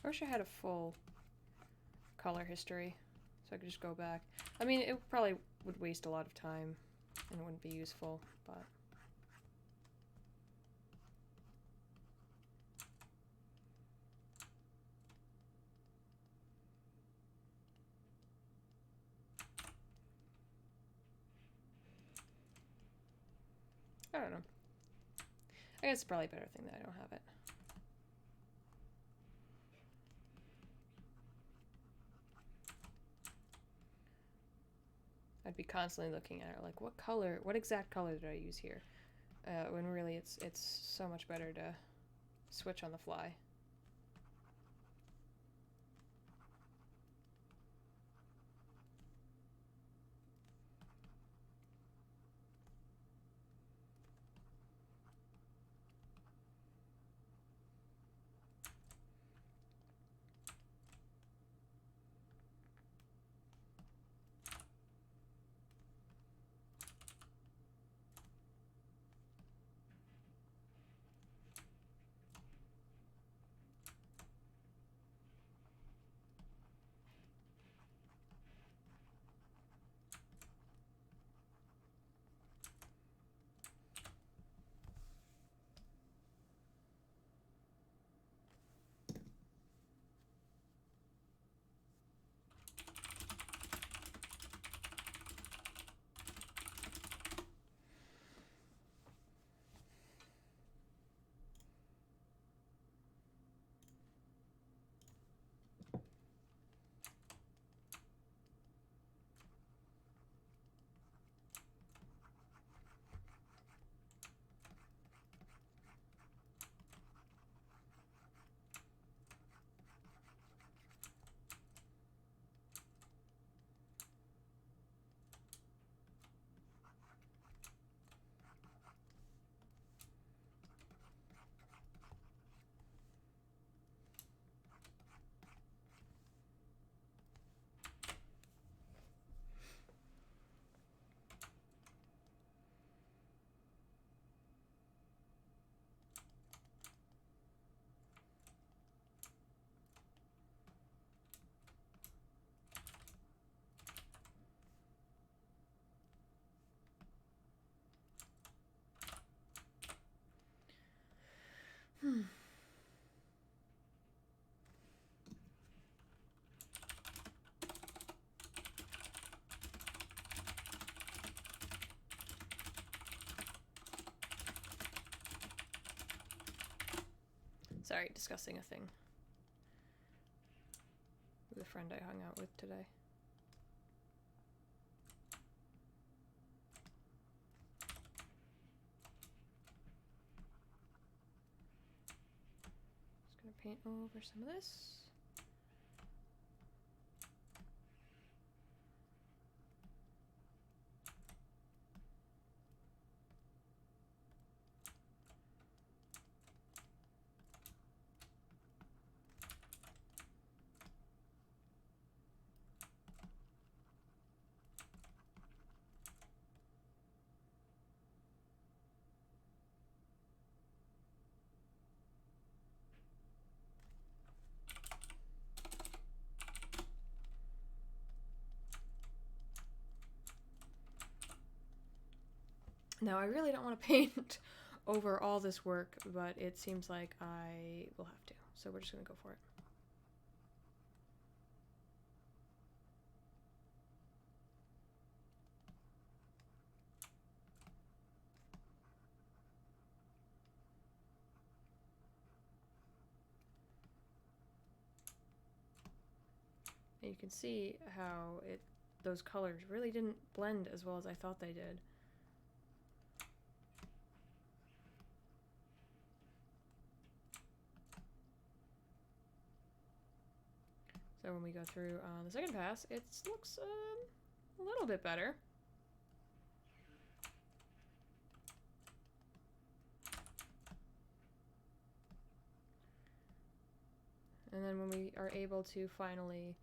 [SPEAKER 1] I wish I had a full color history so I could just go back. I mean, it probably would waste a lot of time and it wouldn't be useful, but... I don't know. I guess it's probably a better thing that I don't have it. I'd be constantly looking at it like, what color, what exact color did I use here? When really it's so much better to switch on the fly. Sorry, discussing a thing with a friend I hung out with today. Just gonna paint over some of this. Now, I really don't want to paint over all this work, but it seems like I will have to, so we're just going to go for it. And you can see how those colors really didn't blend as well as I thought they did. So when we go through the second pass, it looks a little bit better. And then when we are able to finally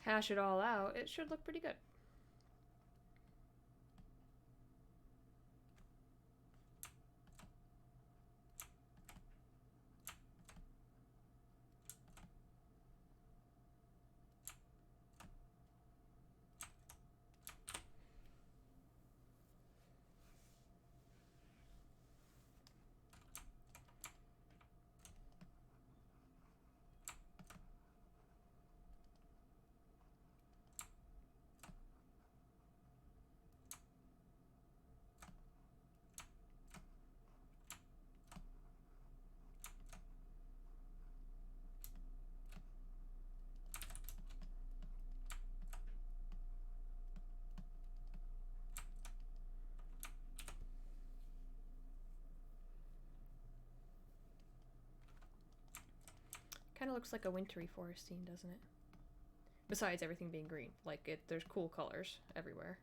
[SPEAKER 1] hash it all out, it should look pretty good. Kind of looks like a wintry forest scene, doesn't it? Besides everything being green. Like, there's cool colors everywhere.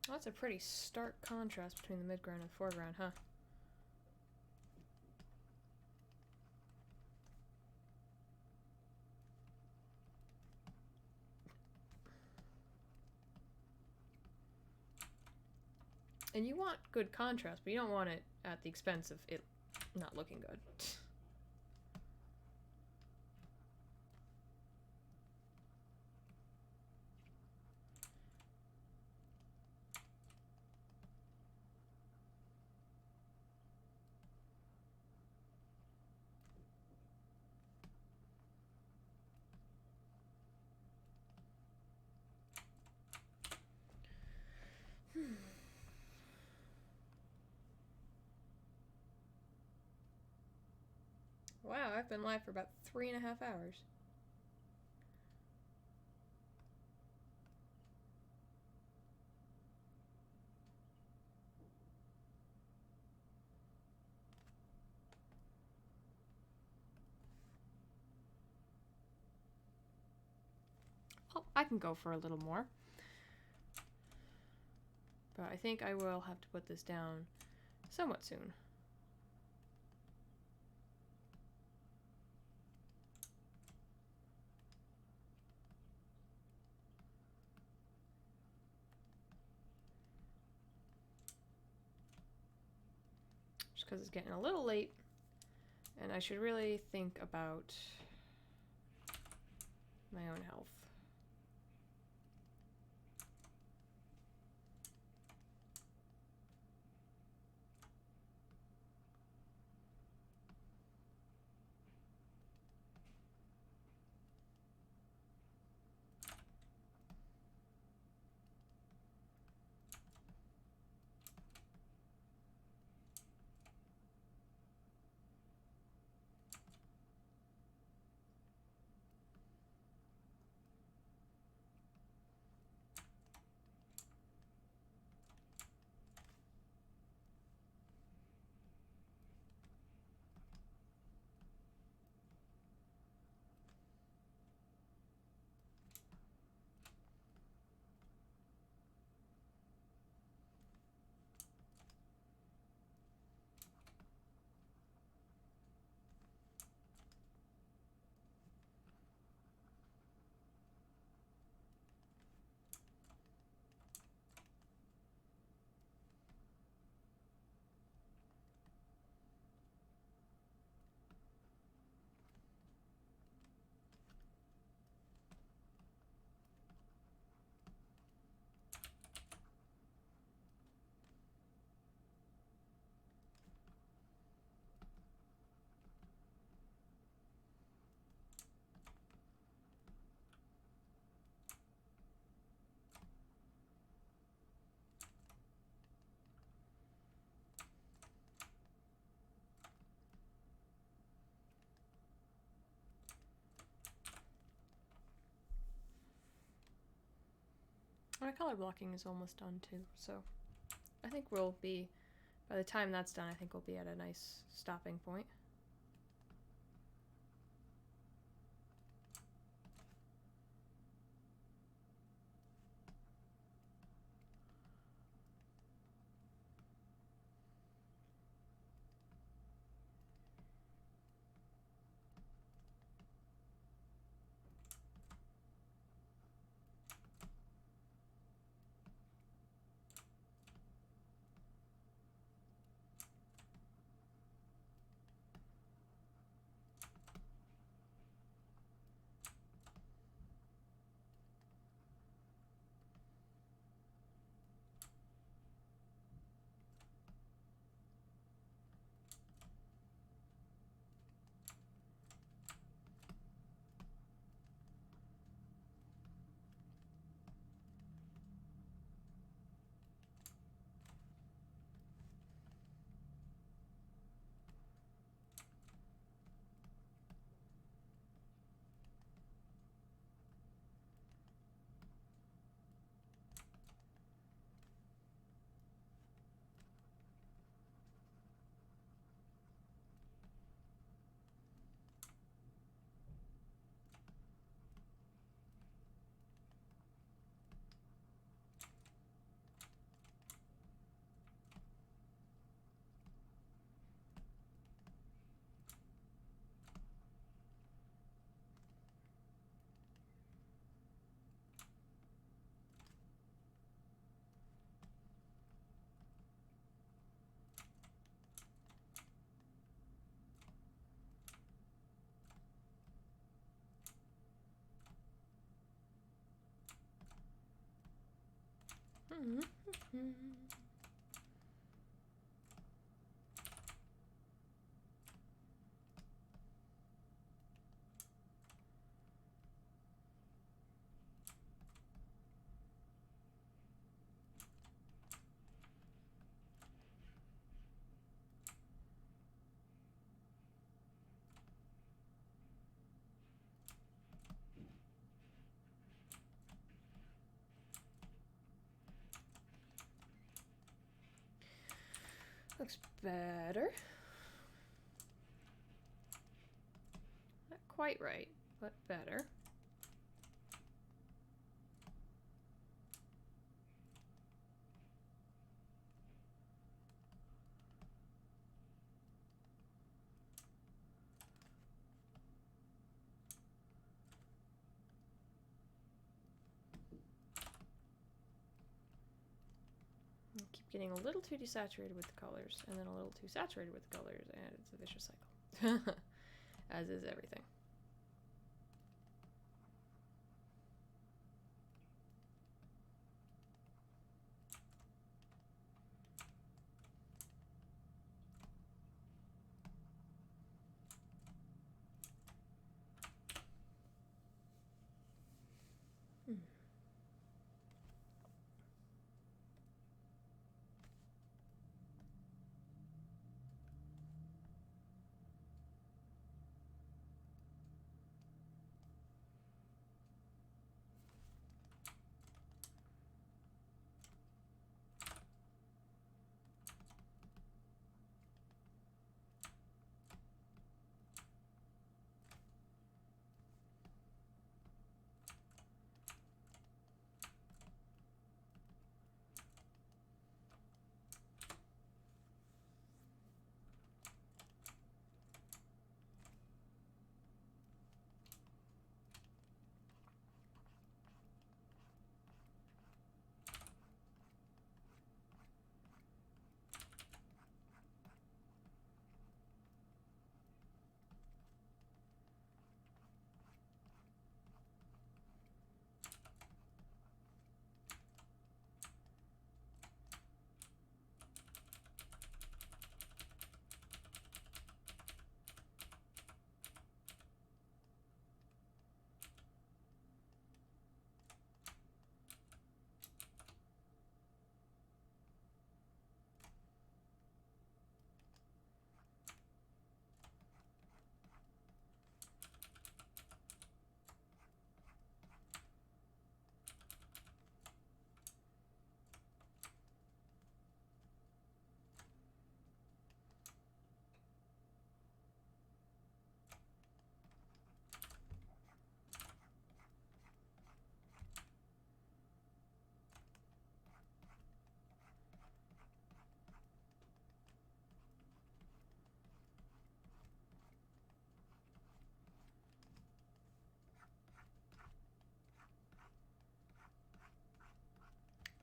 [SPEAKER 1] Well, that's a pretty stark contrast between the midground and the foreground, huh? And you want good contrast, but you don't want it at the expense of it not looking good. Wow, I've been live for about 3.5 hours. Oh, I can go for a little more. But I think I will have to put this down somewhat soon. because it's getting a little late and I should really think about my own health. My color blocking is almost done too, so I think we'll be, by the time that's done, I think we'll be at a nice stopping point. Looks better. Not quite right, but better. Keep getting a little too desaturated with the colors, and then a little too saturated with the colors, and it's a vicious cycle. As is everything.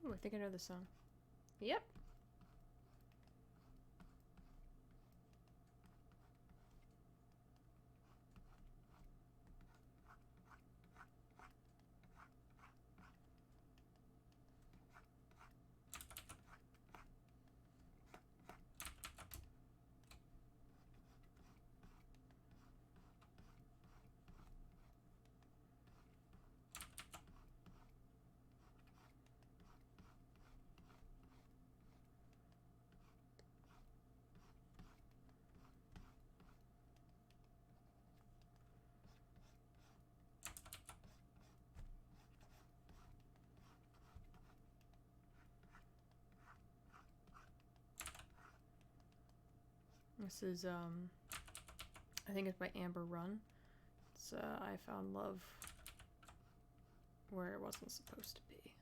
[SPEAKER 1] Ooh, I think I know this song. Yep. This is, I think it's by Amber Run. It's, I Found Love Where It Wasn't Supposed to Be.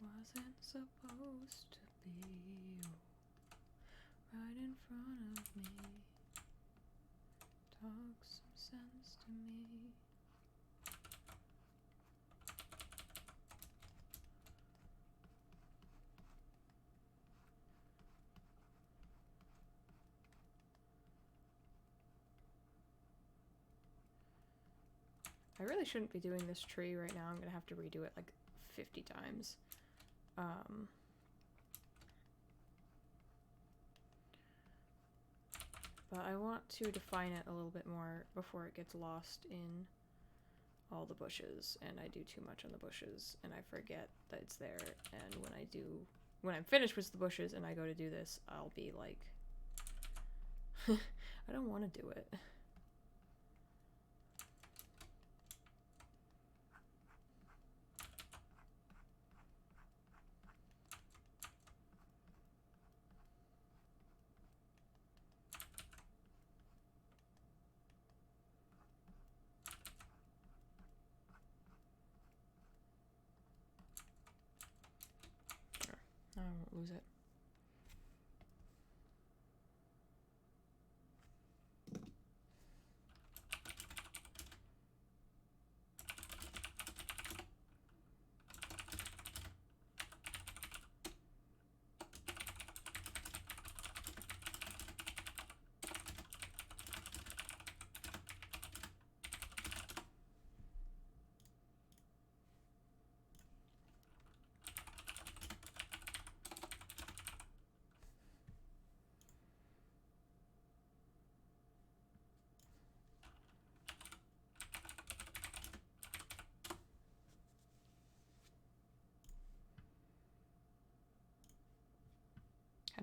[SPEAKER 1] Wasn't supposed to be right in front of me. Talk some sense to me. I really shouldn't be doing this tree right now. I'm gonna have to redo it like 50 times. But I want to define it a little bit more before it gets lost in all the bushes, and I do too much on the bushes, and I forget that it's there, and when I'm finished with the bushes and I go to do this, I'll be like, I don't want to do it. I won't lose it.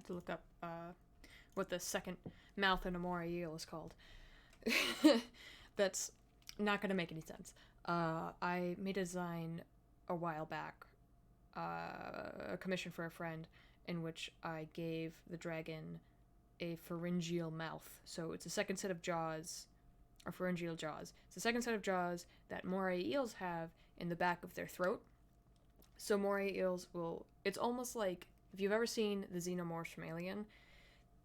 [SPEAKER 1] have to look up what the second mouth in a moray eel is called. That's not going to make any sense. I made a design a while back, a commission for a friend, in which I gave the dragon a pharyngeal mouth. So it's a second set of jaws, or pharyngeal jaws. It's the second set of jaws that moray eels have in the back of their throat. So moray eels will... It's almost like, if you've ever seen the xenomorphs from Alien,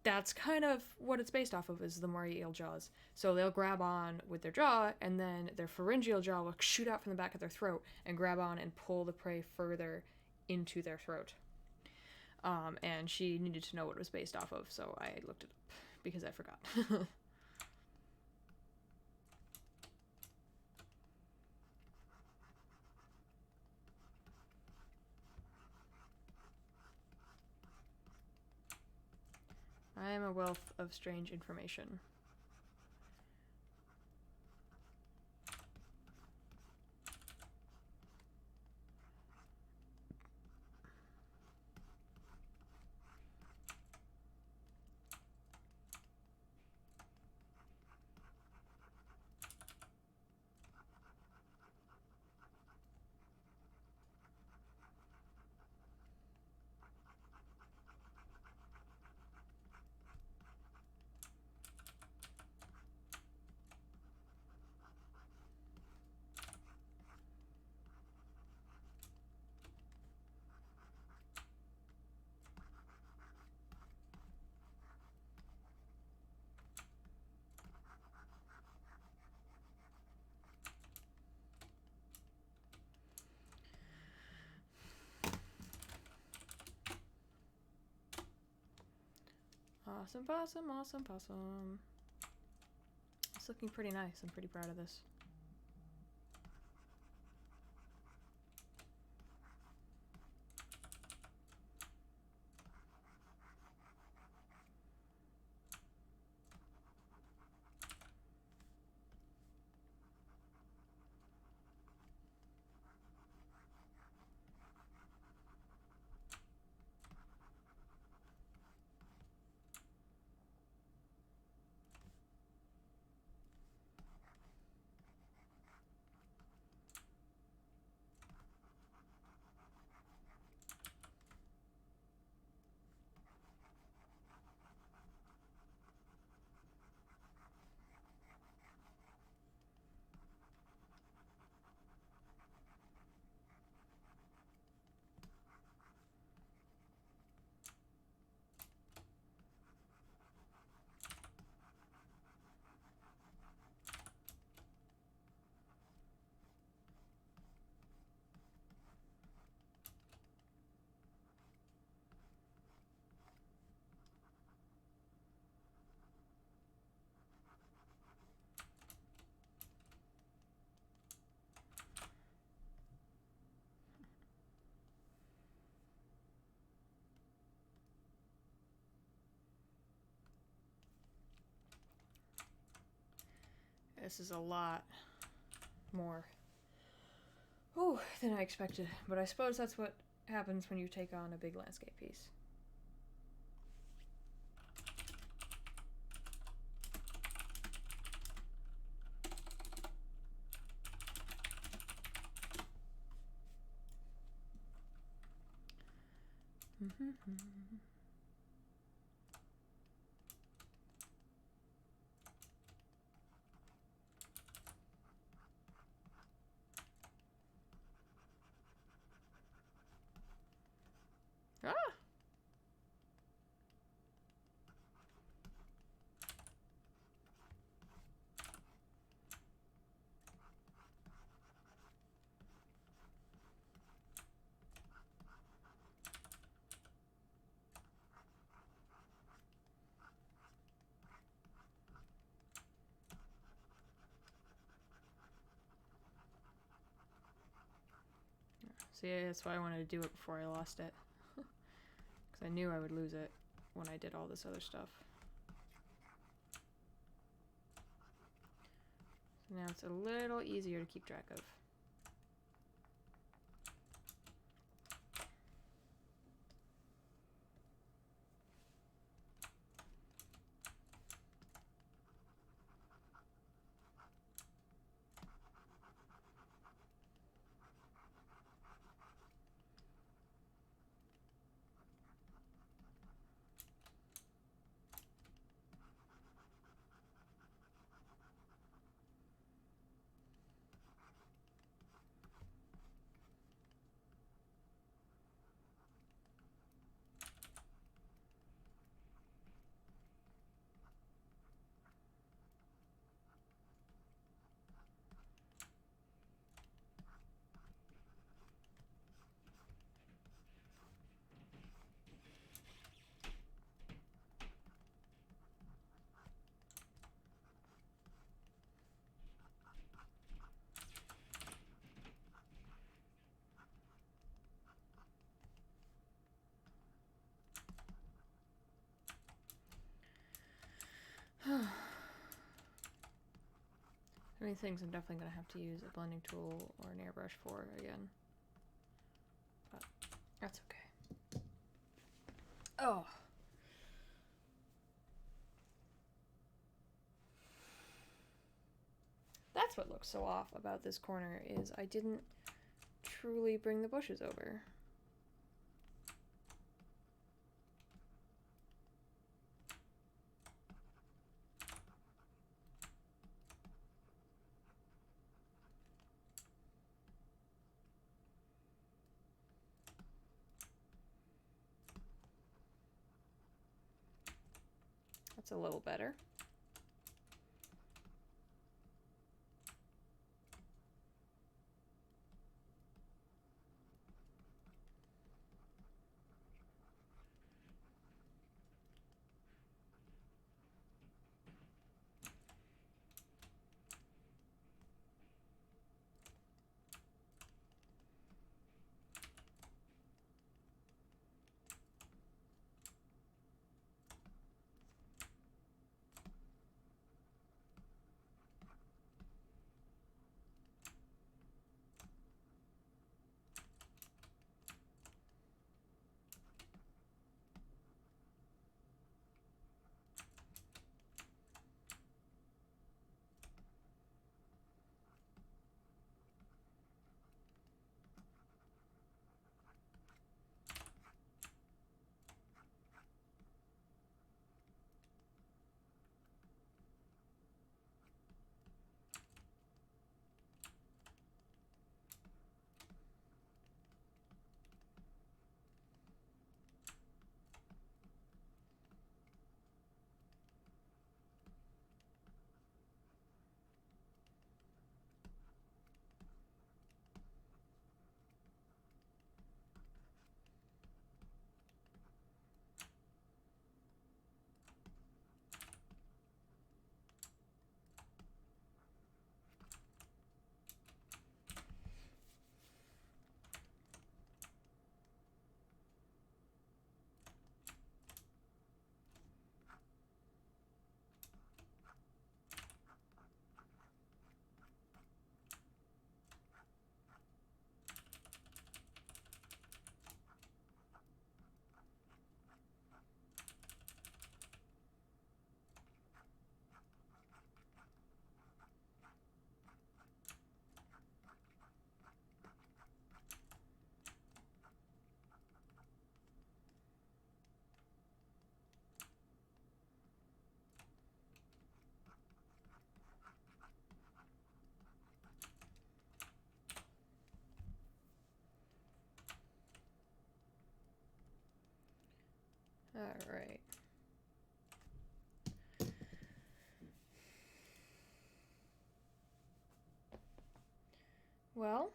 [SPEAKER 1] that's kind of what it's based off of, is the moray eel jaws. So they'll grab on with their jaw, and then their pharyngeal jaw will shoot out from the back of their throat and grab on and pull the prey further into their throat. And she needed to know what it was based off of, so I looked it up, because I forgot. I am a wealth of strange information. Awesome possum, awesome possum. It's looking pretty nice. I'm pretty proud of this. This is a lot more than I expected, but I suppose that's what happens when you take on a big landscape piece. Ah! See, that's why I wanted to do it before I lost it. Because I knew I would lose it when I did all this other stuff. So now it's a little easier to keep track of. many things I'm definitely going to have to use a blending tool or an airbrush for again. But that's okay. Oh. That's what looks so off about this corner, is I didn't truly bring the bushes over. That's a little better. All right. Well,